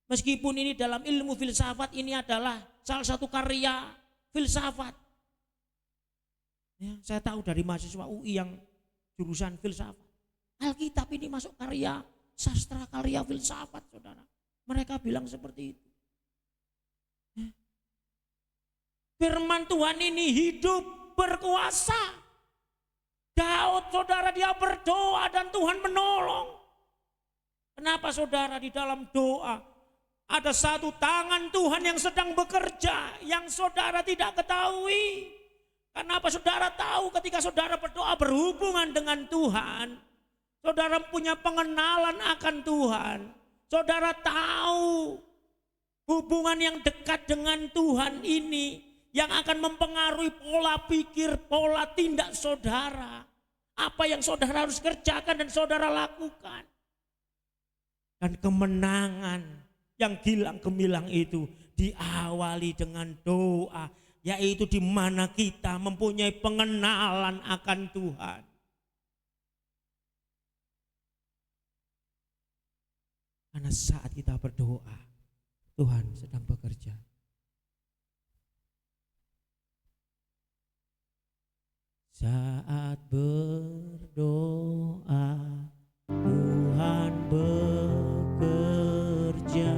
Speaker 3: Meskipun ini dalam ilmu filsafat, ini adalah salah satu karya filsafat. Ya, saya tahu dari mahasiswa UI yang jurusan filsafat. Alkitab ini masuk karya sastra, karya filsafat, saudara. Mereka bilang seperti itu. Ya. Firman Tuhan ini hidup, berkuasa. Daud, saudara, dia berdoa dan Tuhan menolong. Kenapa, saudara? Di dalam doa ada satu tangan Tuhan yang sedang bekerja yang saudara tidak ketahui. Kenapa saudara tahu? Ketika saudara berdoa berhubungan dengan Tuhan, saudara punya pengenalan akan Tuhan. Saudara tahu hubungan yang dekat dengan Tuhan ini yang akan mempengaruhi pola pikir, pola tindak saudara. Apa yang saudara harus kerjakan dan saudara lakukan. Dan kemenangan yang gilang gemilang itu diawali dengan doa, yaitu di mana kita mempunyai pengenalan akan Tuhan. Karena saat kita berdoa, Tuhan sedang bekerja. Saat berdoa, Tuhan bekerja.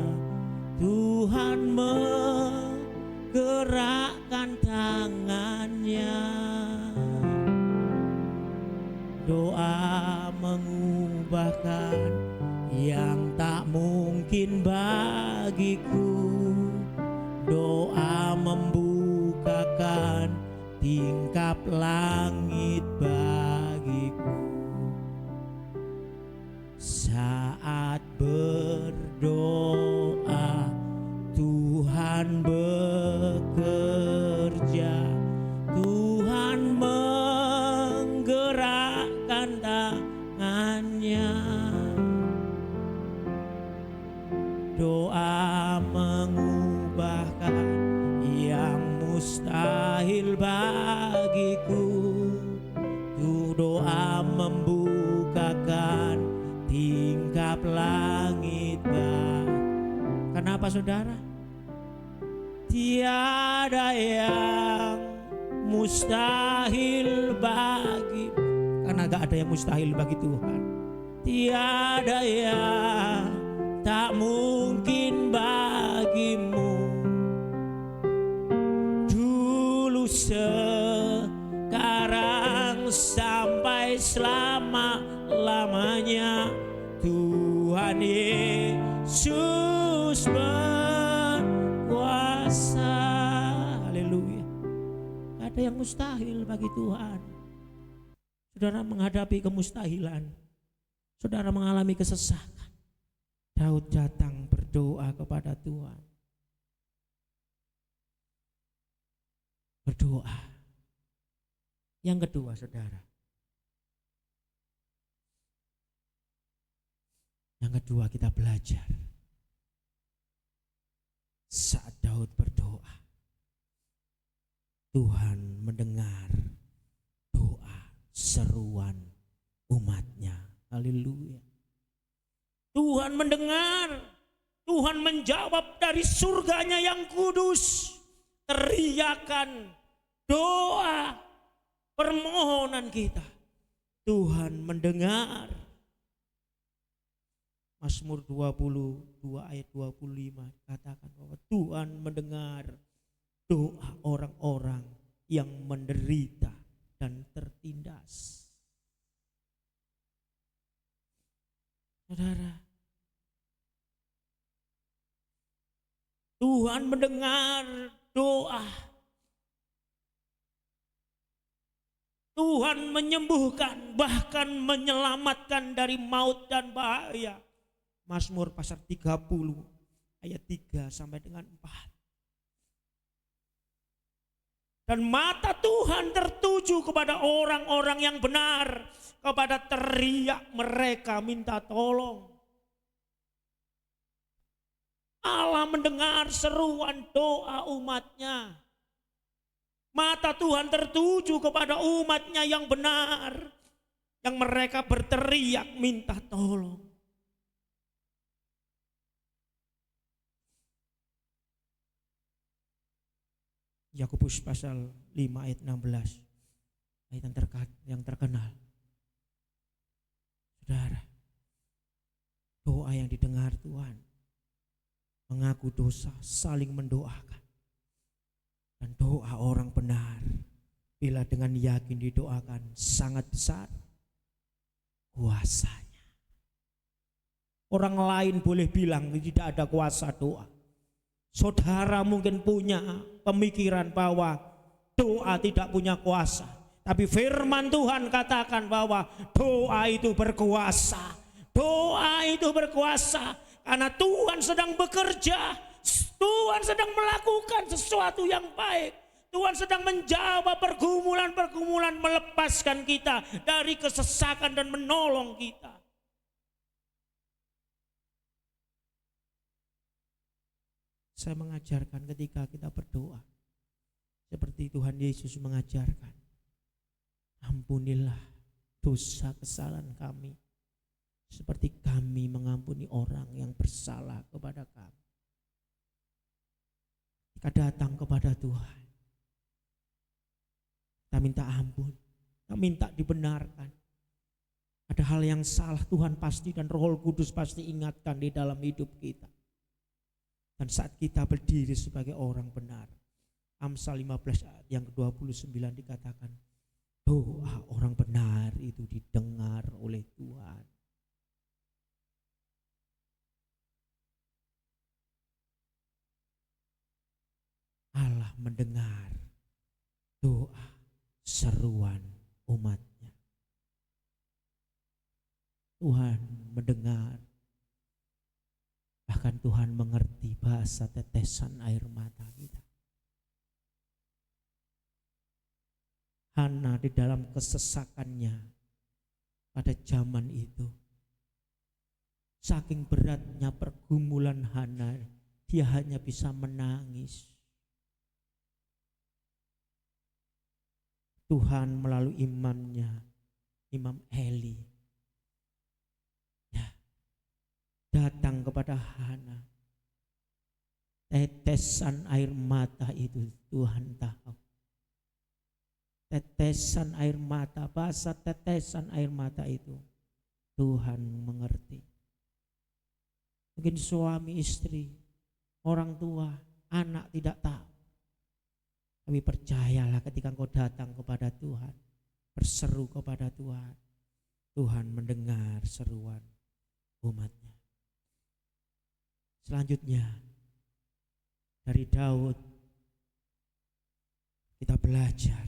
Speaker 3: Tuhan menggerakkan tangannya. Doa mengubahkan yang tak mungkin bagiku. Doa membukakan tingkap langit bagiku. Saat berdoa, Tuhan bekerja. Tuhan menggerakkan tangannya. Doa mengubahkan yang mustahil bagiku. Doa membukakan tingkap langit bagiku. Kenapa, saudara? Tiada yang mustahil bagi, karena gak ada yang mustahil bagi Tuhan. Tiada yang tak mungkin bagimu. Dulu, sekarang, sampai selama-lamanya, Tuhan Yesus berkuasa. Haleluya. Gak ada yang mustahil bagi Tuhan. Saudara menghadapi kemustahilan, saudara mengalami kesesakan, Daud datang berdoa kepada Tuhan. Berdoa. Yang kedua, saudara, yang kedua kita belajar
Speaker 2: Saat Daud berdoa, Tuhan mendengar doa seruan umatnya. Haleluya.
Speaker 3: Tuhan mendengar, Tuhan menjawab dari surganya yang kudus teriakan doa permohonan kita.
Speaker 2: Tuhan mendengar. Mazmur 22 ayat 25 katakan bahwa Tuhan mendengar doa orang-orang yang menderita dan tertindas. Saudara,
Speaker 3: Tuhan mendengar doa. Tuhan menyembuhkan, bahkan menyelamatkan dari maut dan bahaya.
Speaker 2: Mazmur pasal 30 ayat 3 sampai dengan 4.
Speaker 3: Dan mata Tuhan tertuju kepada orang-orang yang benar, kepada teriak mereka minta tolong. Allah mendengar seruan doa umatnya. Mata Tuhan tertuju kepada umatnya yang benar, yang mereka berteriak minta tolong.
Speaker 2: Yakobus pasal 5 ayat 16, ayat yang terkenal. Saudara, doa yang didengar Tuhan, mengaku dosa, saling mendoakan. Dan doa orang benar, bila dengan yakin didoakan, sangat besar kuasanya. Orang lain boleh bilang tidak ada kuasa doa. Saudara mungkin punya pemikiran bahwa doa tidak punya kuasa. Tapi firman Tuhan katakan bahwa doa itu berkuasa. Doa itu berkuasa karena Tuhan sedang bekerja. Tuhan sedang melakukan sesuatu yang baik. Tuhan sedang menjawab pergumulan-pergumulan, melepaskan kita dari kesesakan dan menolong kita. Saya mengajarkan ketika kita berdoa, seperti Tuhan Yesus mengajarkan, ampunilah dosa kesalahan kami, seperti kami mengampuni orang yang bersalah kepada kami. Kita datang kepada Tuhan, kita minta ampun, kita minta dibenarkan. Ada hal yang salah, Tuhan pasti dan Roh Kudus pasti ingatkan di dalam hidup kita. Dan saat kita berdiri sebagai orang benar, Amsal 15 ayat yang ke-29 dikatakan, doa orang benar itu didengar oleh Tuhan. Allah mendengar doa seruan umatnya. Tuhan mendengar, bahkan Tuhan mengerti bahasa tetesan air mata kita. Hana di dalam kesesakannya pada zaman itu, saking beratnya pergumulan Hana, dia hanya bisa menangis. Tuhan melalui imamnya, Imam Eli, datang kepada Hana. Tetesan air mata itu Tuhan tahu. Tetesan air mata, bahasa tetesan air mata itu Tuhan mengerti. Mungkin suami istri, orang tua, anak tidak tahu. Tapi percayalah ketika engkau datang kepada Tuhan, berseru kepada Tuhan, Tuhan mendengar seruan umatnya. Selanjutnya dari Daud kita belajar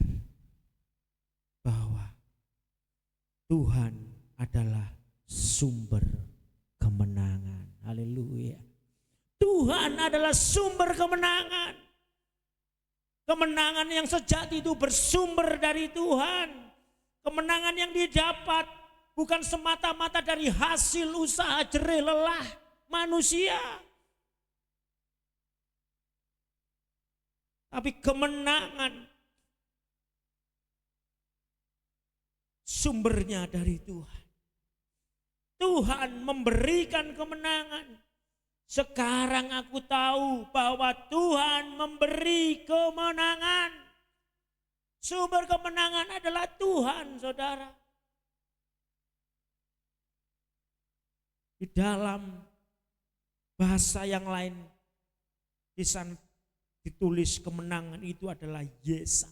Speaker 2: bahwa Tuhan adalah sumber kemenangan. Haleluya.
Speaker 3: Tuhan adalah sumber kemenangan. Kemenangan yang sejati itu bersumber dari Tuhan. Kemenangan yang didapat bukan semata-mata dari hasil usaha jerih lelah manusia. Tapi kemenangan sumbernya dari Tuhan. Tuhan memberikan kemenangan. Sekarang aku tahu bahwa Tuhan memberi kemenangan. Sumber kemenangan adalah Tuhan, saudara. Di dalam bahasa yang lain ditulis kemenangan itu adalah Yesa.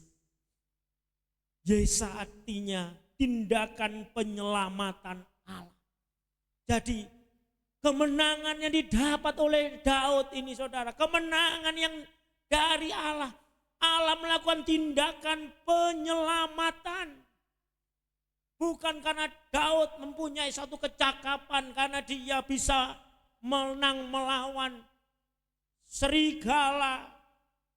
Speaker 3: Yesa artinya tindakan penyelamatan Allah. Jadi kemenangan yang didapat oleh Daud ini saudara, kemenangan yang dari Allah. Allah melakukan tindakan penyelamatan. Bukan karena Daud mempunyai satu kecakapan, karena dia bisa menang melawan serigala.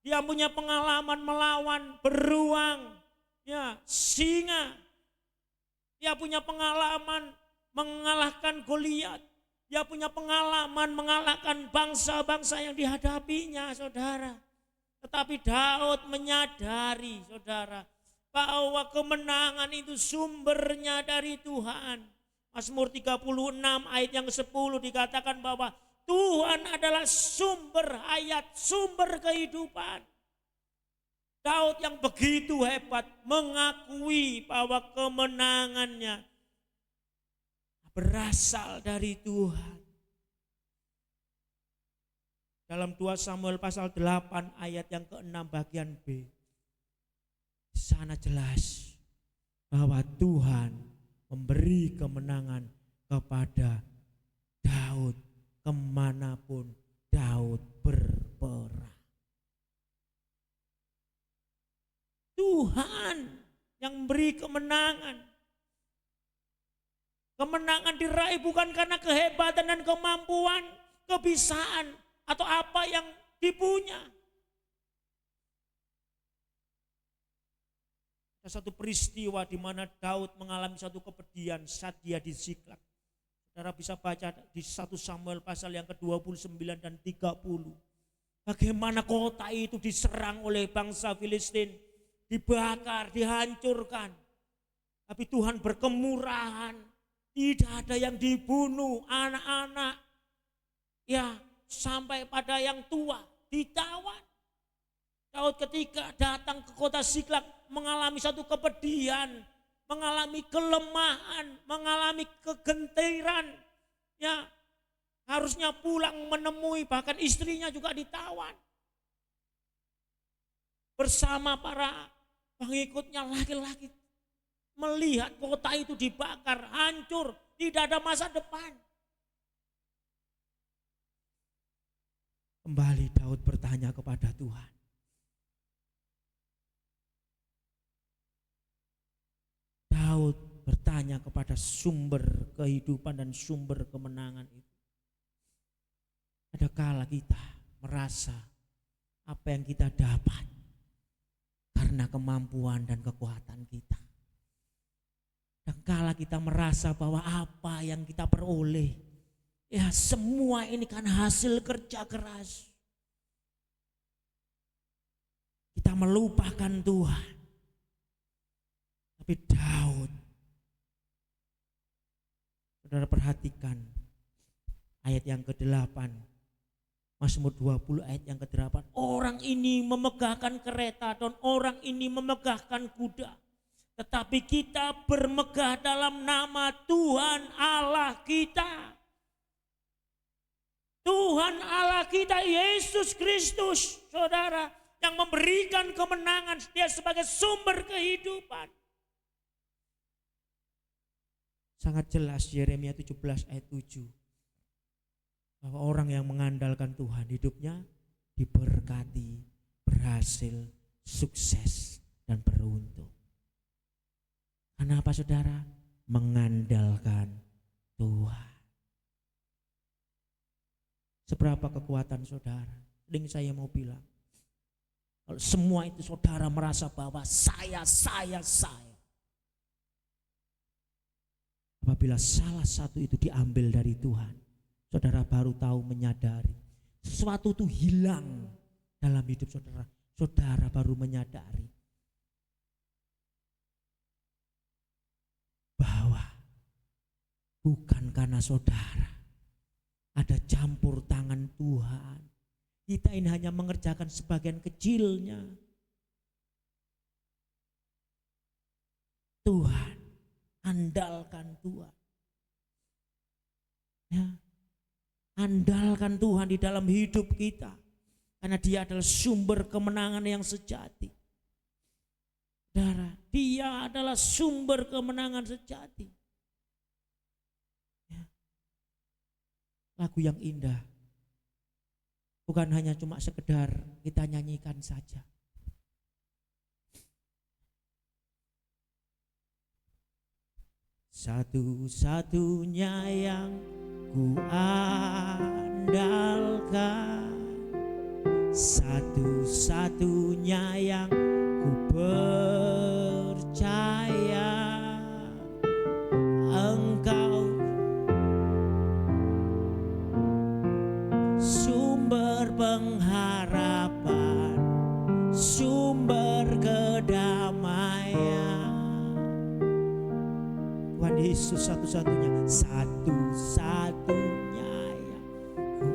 Speaker 3: Dia punya pengalaman melawan beruang, ya, singa. Dia punya pengalaman mengalahkan Goliat. Dia punya pengalaman mengalahkan bangsa-bangsa yang dihadapinya, saudara. Tetapi Daud menyadari, saudara, bahwa kemenangan itu sumbernya dari Tuhan. Mazmur 36 ayat yang 10 dikatakan bahwa Tuhan adalah sumber hayat, sumber kehidupan. Daud yang begitu hebat mengakui bahwa kemenangannya berasal dari Tuhan. Dalam 2 Samuel pasal 8 ayat yang ke-6 bagian B. Di sana jelas bahwa Tuhan memberi kemenangan kepada Daud kemanapun Daud berperang. Tuhan yang memberi kemenangan. Kemenangan diraih bukan karena kehebatan dan kemampuan, kebisaan, atau apa yang dipunya. Ada satu peristiwa di mana Daud mengalami satu kepedihan saat dia di Ziklag. Saudara bisa baca di 1 Samuel pasal yang ke-29 dan 30. Bagaimana kota itu diserang oleh bangsa Filistin, dibakar, dihancurkan. Tapi Tuhan berkemurahan, tidak ada yang dibunuh, anak-anak, ya sampai pada yang tua ditawan. Daud ketika datang ke kota Ziklag mengalami satu kepedihan, mengalami kelemahan, mengalami kegentiran. Ya, harusnya pulang menemui, bahkan istrinya juga ditawan. Bersama para pengikutnya laki-laki melihat kota itu dibakar, hancur, tidak ada masa depan. Kembali Daud bertanya kepada Tuhan. Daud bertanya kepada sumber kehidupan dan sumber kemenangan itu. Ada kala kita merasa apa yang kita dapat karena kemampuan dan kekuatan kita. Dan kala kita merasa bahwa apa yang kita peroleh, ya semua ini kan hasil kerja keras. Kita melupakan Tuhan. Tapi Daud, saudara perhatikan ayat yang ke-8, Mazmur 20 ayat yang ke-8. Orang ini memegahkan kereta dan orang ini memegahkan kuda. Tetapi kita bermegah dalam nama Tuhan Allah kita. Tuhan Allah kita Yesus Kristus, saudara, yang memberikan kemenangan, dia sebagai sumber kehidupan. Sangat jelas Yeremia 17 ayat 7. Bahwa orang yang mengandalkan Tuhan hidupnya diberkati, berhasil, sukses, dan beruntung. Kenapa saudara? Mengandalkan Tuhan. Seberapa kekuatan saudara? Ini saya mau bilang. Kalau semua itu saudara merasa bahwa saya. Apabila salah satu itu diambil dari Tuhan, saudara baru tahu menyadari sesuatu itu hilang dalam hidup saudara saudara baru menyadari bahwa bukan karena saudara ada campur tangan Tuhan. Kita ini hanya mengerjakan sebagian kecilnya. Tuhan, andalkan Tuhan. Ya, andalkan Tuhan di dalam hidup kita. Karena Dia adalah sumber kemenangan yang sejati. Saudara, Dia adalah sumber kemenangan sejati. Ya. Lagu yang indah. Bukan hanya cuma sekedar kita nyanyikan saja. Satu-satunya yang ku andalkan, satu-satunya yang ku percaya, Engkau sumber pengharapan, sumber kedamaian. Tuhan Yesus satu-satunya, satu-satunya yang ku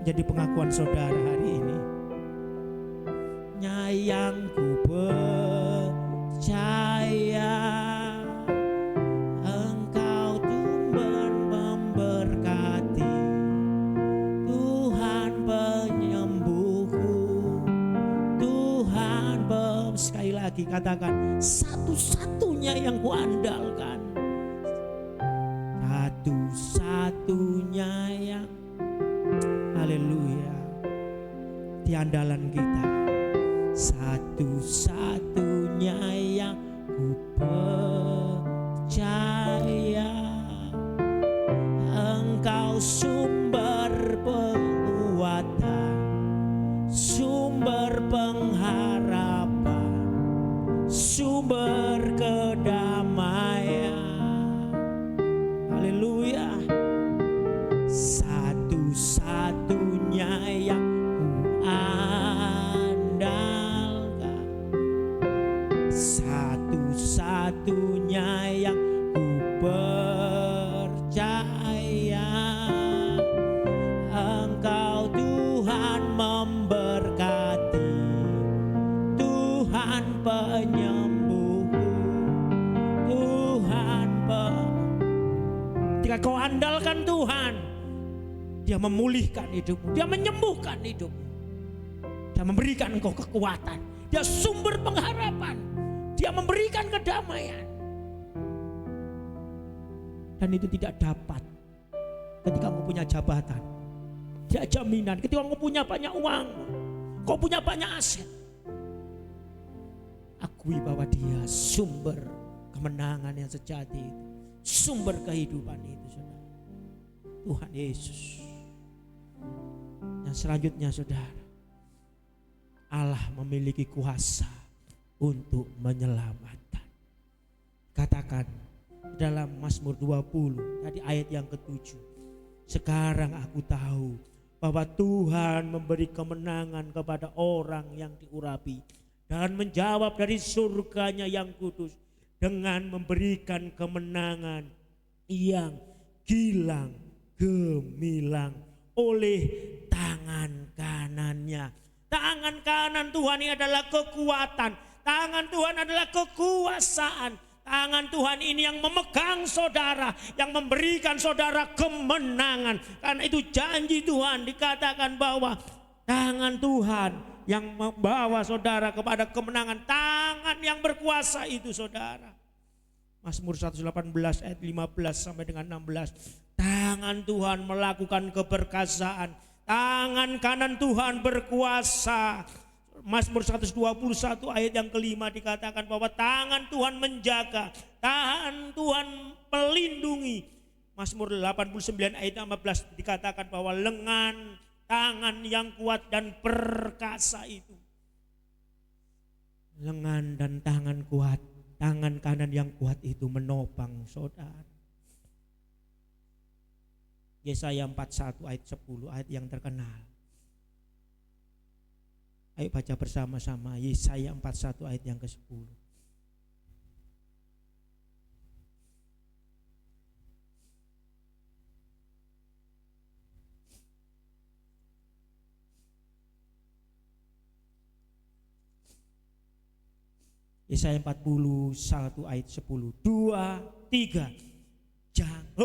Speaker 3: jadi pengakuan saudara hari ini. Yang ku percaya, Engkau Tuhan memberkati, Tuhan penyembuhku, Tuhan sekali lagi katakan, satu-satunya yang ku andalkan, satu-satunya yang, haleluya, di andalan kita, satu-satunya yang ku percaya, Engkau sumber kekuatan, sumber pengharapan, sumber kedamaian. Haleluya. Satu-satunya yang ku andalkan, satu-satunya yang ku percaya, Engkau Tuhan memberkati, Tuhan penyembuhku, Tuhan Ketika kau andalkan Tuhan, Dia memulihkan hidupmu, Dia menyembuhkan hidupmu, Dia memberikan engkau kekuatan, Dia sumber pengharapan, Dia memberikan kedamaian. Dan itu tidak dapat ketika kau punya jabatan, Dia jaminan ketika kau punya banyak uang, kau punya banyak aset. Akui bahwa Dia sumber kemenangan yang sejati itu, sumber kehidupan itu, saudara. Tuhan Yesus. Yang selanjutnya, saudara, Allah memiliki kuasa untuk menyelamatkan. Katakan dalam Mazmur 20 tadi ayat yang ke-7, sekarang aku tahu bahwa Tuhan memberi kemenangan kepada orang yang diurapi dan menjawab dari surganya yang kudus dengan memberikan kemenangan yang gilang gemilang oleh tangan kanannya. Tangan kanan Tuhan ini adalah kekuatan, tangan Tuhan adalah kekuasaan. Tangan Tuhan ini yang memegang saudara, yang memberikan saudara kemenangan. Karena itu janji Tuhan, dikatakan bahwa tangan Tuhan yang membawa saudara kepada kemenangan. Tangan yang berkuasa itu, saudara. Mazmur 118 ayat 15 sampai dengan 16. Tangan Tuhan melakukan keperkasaan, tangan kanan Tuhan berkuasa. Mazmur 121 ayat yang kelima dikatakan bahwa tangan Tuhan menjaga, tangan Tuhan melindungi. Mazmur 89 ayat 15 dikatakan bahwa lengan tangan yang kuat dan perkasa itu. Lengan dan tangan kuat, tangan kanan yang kuat itu menopang saudara. Yesaya 41 ayat 10, ayat yang terkenal.
Speaker 2: Ayo baca bersama-sama Yesaya 41 ayat yang ke-10. Yesaya 41 ayat 10. 2, 3.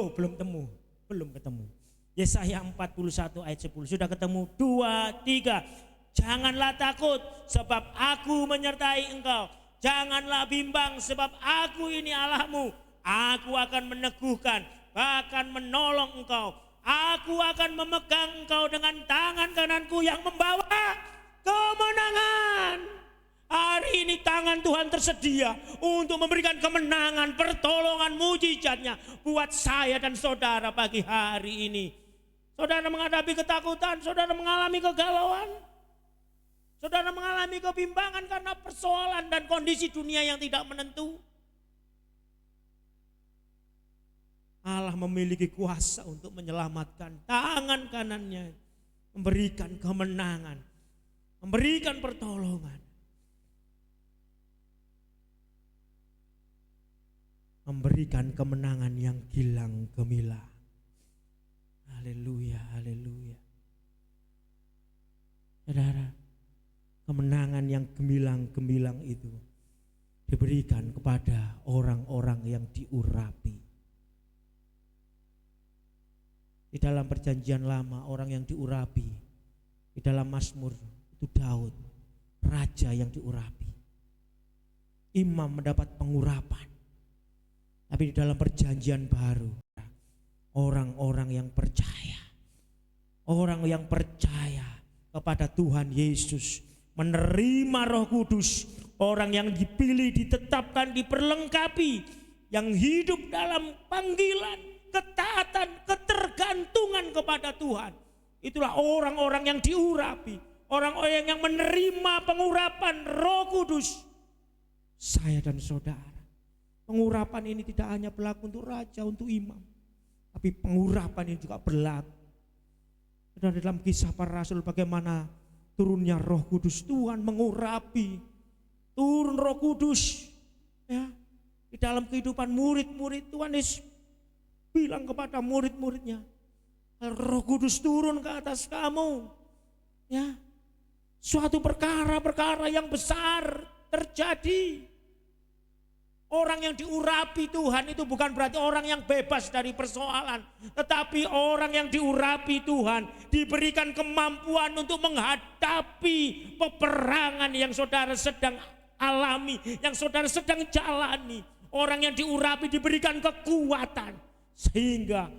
Speaker 2: Belum ketemu. Yesaya 41 ayat 10. Sudah ketemu? 2, 3. Janganlah takut sebab aku menyertai engkau. Janganlah bimbang sebab aku ini Allahmu. Aku akan meneguhkan, bahkan menolong engkau. Aku akan memegang engkau dengan tangan kananku yang membawa kemenangan. Hari ini tangan Tuhan tersedia untuk memberikan kemenangan, pertolongan, mujizatnya buat saya dan saudara pagi hari ini. Saudara menghadapi ketakutan, saudara mengalami kegalauan, saudara mengalami kebimbangan karena persoalan dan kondisi dunia yang tidak menentu. Allah memiliki kuasa untuk menyelamatkan, tangan kanannya memberikan kemenangan, memberikan pertolongan, memberikan kemenangan yang gilang gemilang. Haleluya, haleluya. Saudara, kemenangan yang gemilang-gemilang itu diberikan kepada orang-orang yang diurapi. Di dalam perjanjian lama orang yang diurapi, di dalam Mazmur itu Daud, raja yang diurapi. Imam mendapat pengurapan. Tapi di dalam perjanjian baru, orang-orang yang percaya, orang yang percaya kepada Tuhan Yesus, menerima Roh Kudus, orang yang dipilih, ditetapkan, diperlengkapi, yang hidup dalam panggilan, ketaatan, ketergantungan kepada Tuhan. Itulah orang-orang yang diurapi, orang-orang yang menerima pengurapan Roh Kudus. Saya dan saudara, pengurapan ini tidak hanya berlaku untuk raja, untuk imam, tapi pengurapan ini juga berlaku. Dan dalam Kisah Para Rasul bagaimana turunnya Roh Kudus, Tuhan mengurapi, turun Roh Kudus ya, di dalam kehidupan murid-murid. Tuhan Yesus bilang kepada murid-muridnya, Roh Kudus turun ke atas kamu ya, suatu perkara-perkara yang besar terjadi. Orang yang diurapi Tuhan itu bukan berarti orang yang bebas dari persoalan, tetapi orang yang diurapi Tuhan diberikan kemampuan untuk menghadapi peperangan yang saudara sedang alami, yang saudara sedang jalani. Orang yang diurapi diberikan kekuatan sehingga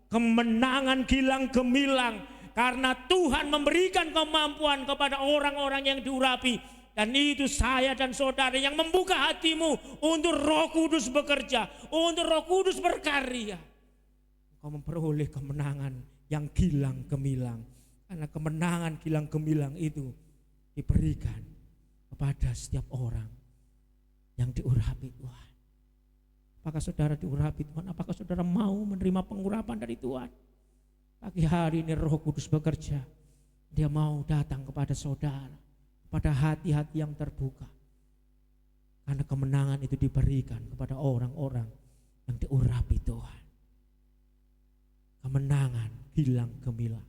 Speaker 2: kemenangan gilang gemilang karena Tuhan memberikan kemampuan kepada orang-orang yang diurapi. Dan itu saya dan saudara yang membuka hatimu untuk Roh Kudus bekerja, untuk Roh Kudus berkarya. Engkau memperoleh kemenangan yang gilang gemilang. Karena kemenangan gilang gemilang itu diberikan kepada setiap orang yang diurapi Tuhan. Apakah saudara diurapi Tuhan? Apakah saudara mau menerima pengurapan dari Tuhan? Pagi hari ini Roh Kudus bekerja. Dia mau datang kepada saudara, pada hati-hati yang terbuka. Karena kemenangan itu diberikan kepada orang-orang yang diurapi Tuhan. Kemenangan gilang gemilang.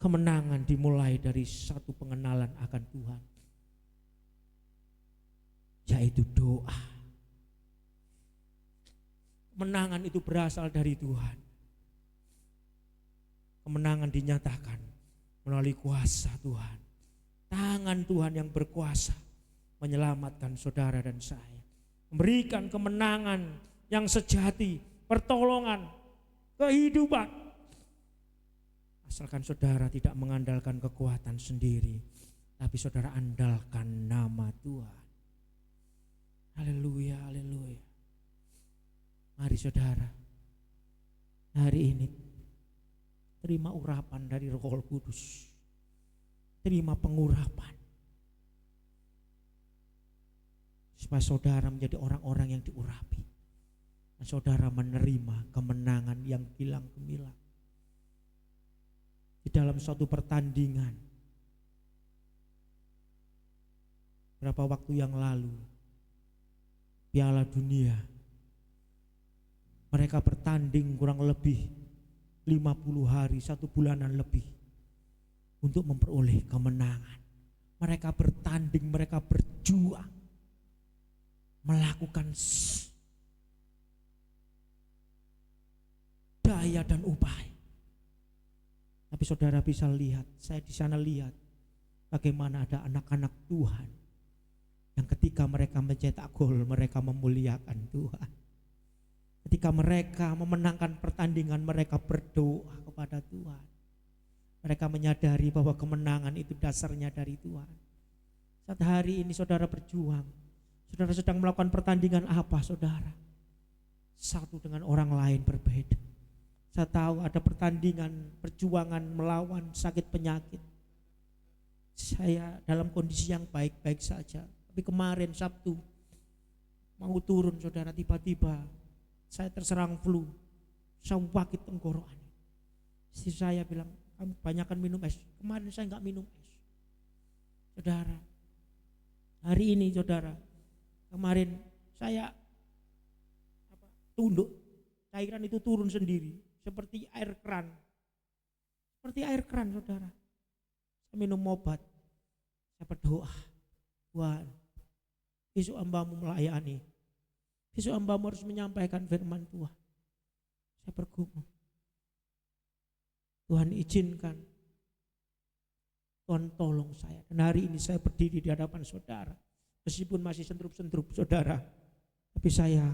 Speaker 2: Kemenangan dimulai dari satu pengenalan akan Tuhan, yaitu doa. Kemenangan itu berasal dari Tuhan. Kemenangan dinyatakan melalui kuasa Tuhan, tangan Tuhan yang berkuasa menyelamatkan saudara dan saya, memberikan kemenangan yang sejati, pertolongan, kehidupan. Asalkan saudara tidak mengandalkan kekuatan sendiri, tapi saudara andalkan nama Tuhan. Haleluya, haleluya. Mari saudara, hari ini terima urapan dari Roh Kudus. Terima pengurapan. Supaya saudara menjadi orang-orang yang diurapi. Dan saudara menerima kemenangan yang gilang gemilang. Di dalam suatu pertandingan. Berapa waktu yang lalu, Piala Dunia, mereka bertanding kurang lebih 50 hari, 1 bulanan lebih untuk memperoleh kemenangan. Mereka bertanding, mereka berjuang, melakukan daya dan upaya. Tapi saudara bisa lihat, saya di sana lihat bagaimana ada anak-anak Tuhan yang ketika mereka mencetak gol, mereka memuliakan Tuhan. Ketika mereka memenangkan pertandingan, mereka berdoa kepada Tuhan. Mereka menyadari bahwa kemenangan itu dasarnya dari Tuhan. Saat hari ini saudara berjuang, saudara sedang melakukan pertandingan apa saudara? Satu dengan orang lain berbeda. Saya tahu ada pertandingan perjuangan melawan sakit penyakit. Saya dalam kondisi yang baik-baik saja. Tapi kemarin Sabtu mau turun saudara, tiba-tiba saya terserang flu. Saya sakit tenggorokan. Istri saya bilang, kamu banyakkan minum es. Kemarin saya enggak minum es. Saudara, hari ini saudara, kemarin saya tunduk, cairan itu turun sendiri seperti air keran. Seperti air keran saudara. Saya minum obat. Saya berdoa, Tuhan, besok hambamu melayani. Besok hambamu harus menyampaikan firman Tuhan. Saya bergumul. Tuhan izinkan, Tuhan tolong saya. Dan hari ini saya berdiri di hadapan saudara. Meskipun masih sentrup-sentrup saudara, tapi saya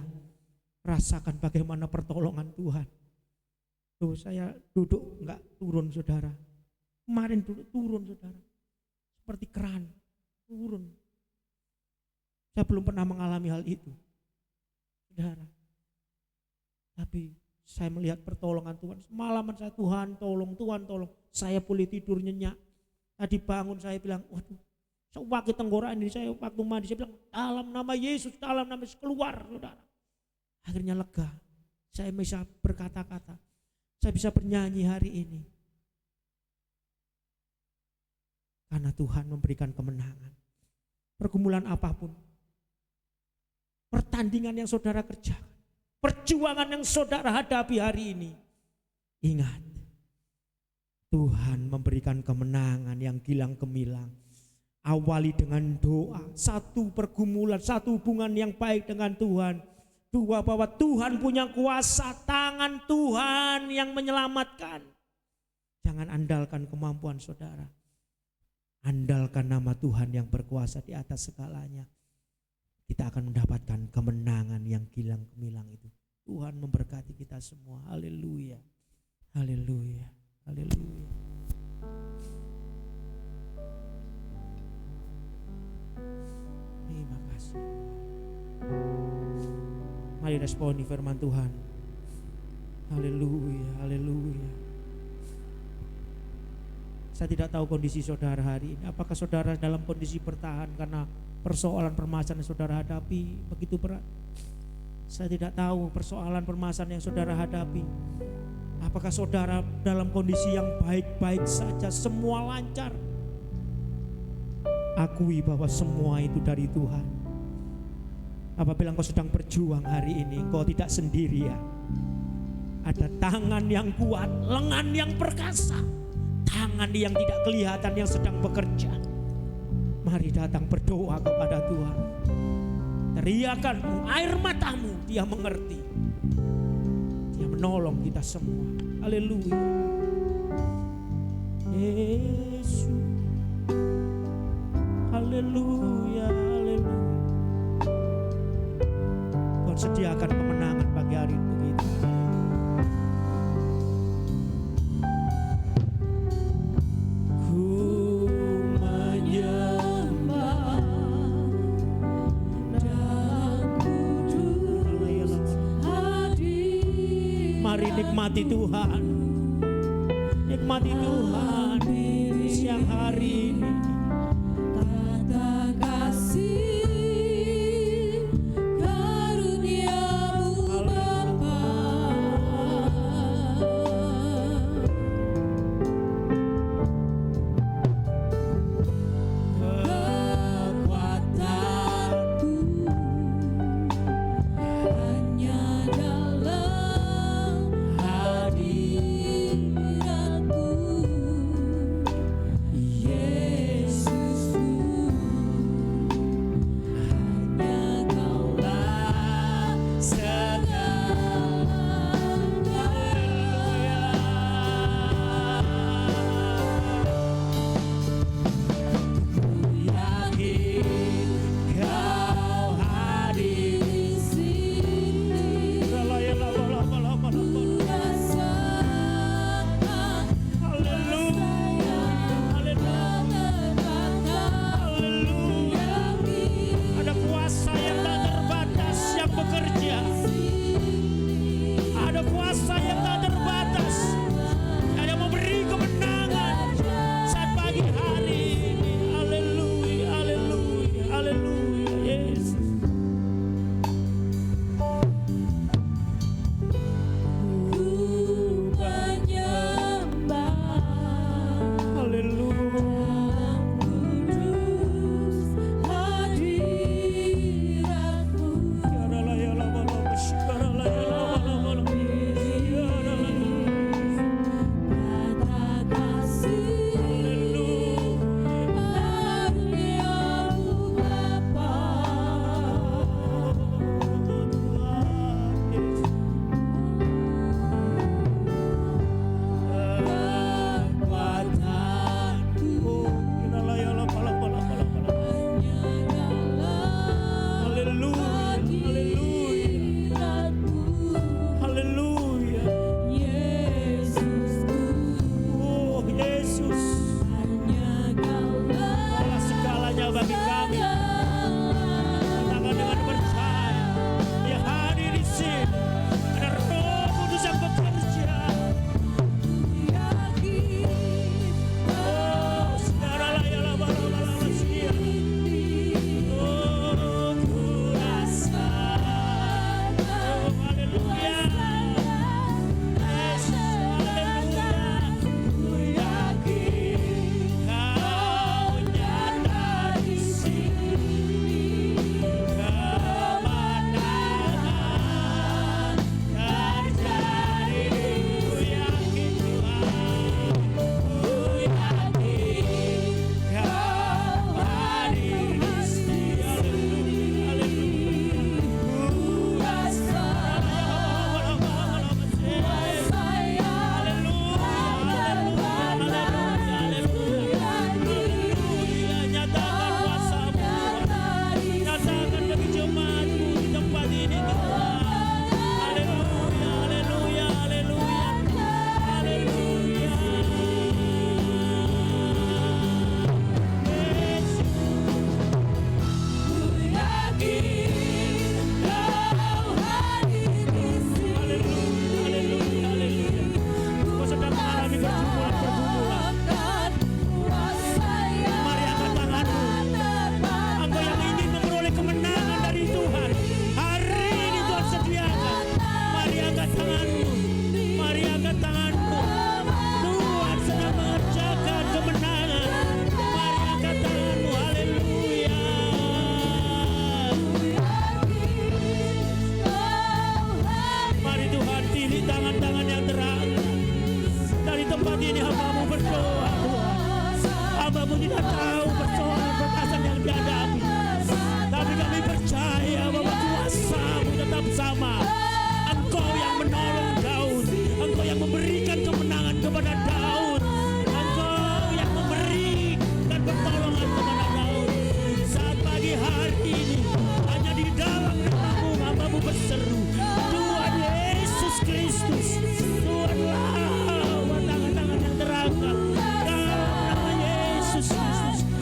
Speaker 2: rasakan bagaimana pertolongan Tuhan. Tuh saya duduk enggak turun saudara. Kemarin duduk turun saudara. Seperti keran, turun. Saya belum pernah mengalami hal itu, saudara. Tapi saya melihat pertolongan Tuhan. Semalaman saya, Tuhan tolong, Tuhan tolong. Saya boleh tidur nyenyak. Tadi bangun saya bilang, waduh, saya waktu tenggorokan ini, saya waktu mandi, saya bilang, dalam nama Yesus, dalam nama Yesus, keluar saudara. Akhirnya lega, saya bisa berkata-kata, saya bisa bernyanyi hari ini. Karena Tuhan memberikan kemenangan. Pergumulan apapun, pertandingan yang saudara kerjakan, perjuangan yang saudara hadapi hari ini, ingat, Tuhan memberikan kemenangan yang gilang gemilang. Awali dengan doa, satu pergumulan, satu hubungan yang baik dengan Tuhan. Dua, bahwa Tuhan punya kuasa, tangan Tuhan yang menyelamatkan. Jangan andalkan kemampuan saudara. Andalkan nama Tuhan yang berkuasa di atas segalanya. Kita akan mendapatkan kemenangan yang gilang gemilang itu. Tuhan memberkati kita semua. Haleluya. Haleluya. Haleluya. Terima kasih. Mari responi firman Tuhan. Haleluya. Haleluya. Saya tidak tahu kondisi saudara hari ini. Apakah saudara dalam kondisi bertahan karena persoalan permasalahan yang saudara hadapi begitu berat? Saya tidak tahu persoalan permasalahan yang saudara hadapi. Apakah saudara dalam kondisi yang baik-baik saja, semua lancar? Akui bahwa semua itu dari Tuhan. Apabila engkau sedang berjuang hari ini, engkau tidak sendirian. Ada tangan yang kuat, lengan yang perkasa, tangan yang tidak kelihatan yang sedang bekerja. Mari datang berdoa kepada Tuhan. Teriakan air matamu, Dia mengerti. Dia menolong kita semua. Haleluya. Yesus. Haleluya, haleluya. Tuhan sediakan kemenangan bagi hari itu kita. Nikmati Tuhan, nikmati Tuhan siang hari ini.
Speaker 1: Kata kasih karunia-Mu Bapa,
Speaker 3: pagi ini hamba-Mu berdoa Tuhan. Hamba-Mu tidak tahu persoalan-permasalahan yang dihadapi, tapi kami percaya bahwa kuasa-Mu tetap sama. Engkau yang menolong Daud, Engkau yang memberikan kemenangan kepada Daud, Engkau yang memberikan pertolongan kepada Daud. Saat pagi hari ini hanya di dalam nama-Mu hamba-Mu berseru, Tuhan Yesus Kristus, Tuhan lawat tangan-tangan yang terangkat dalam nama Yesus Kristus.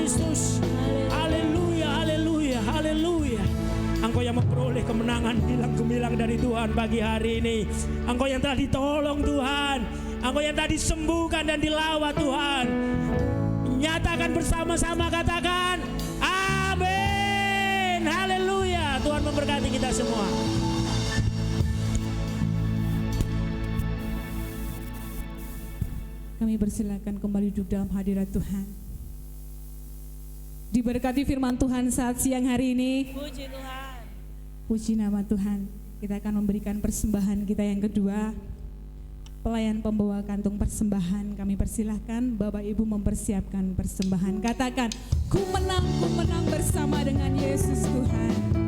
Speaker 3: Kristus. Haleluya, haleluya, haleluya. Engkau yang memperoleh kemenangan hilang gemilang dari Tuhan pagi hari ini. Engkau yang telah ditolong Tuhan. Engkau yang telah disembuhkan dan dilawat Tuhan. Nyatakan bersama-sama, katakan amin. Haleluya. Tuhan memberkati kita semua.
Speaker 1: Kami persilakan kembali duduk dalam hadirat Tuhan. Diberkati firman Tuhan saat siang hari ini.
Speaker 4: Puji Tuhan.
Speaker 1: Puji nama Tuhan. Kita akan memberikan persembahan kita yang kedua. Pelayan pembawa kantung persembahan, kami persilahkan Bapak Ibu mempersiapkan persembahan. Katakan, ku menang bersama dengan Yesus Tuhan.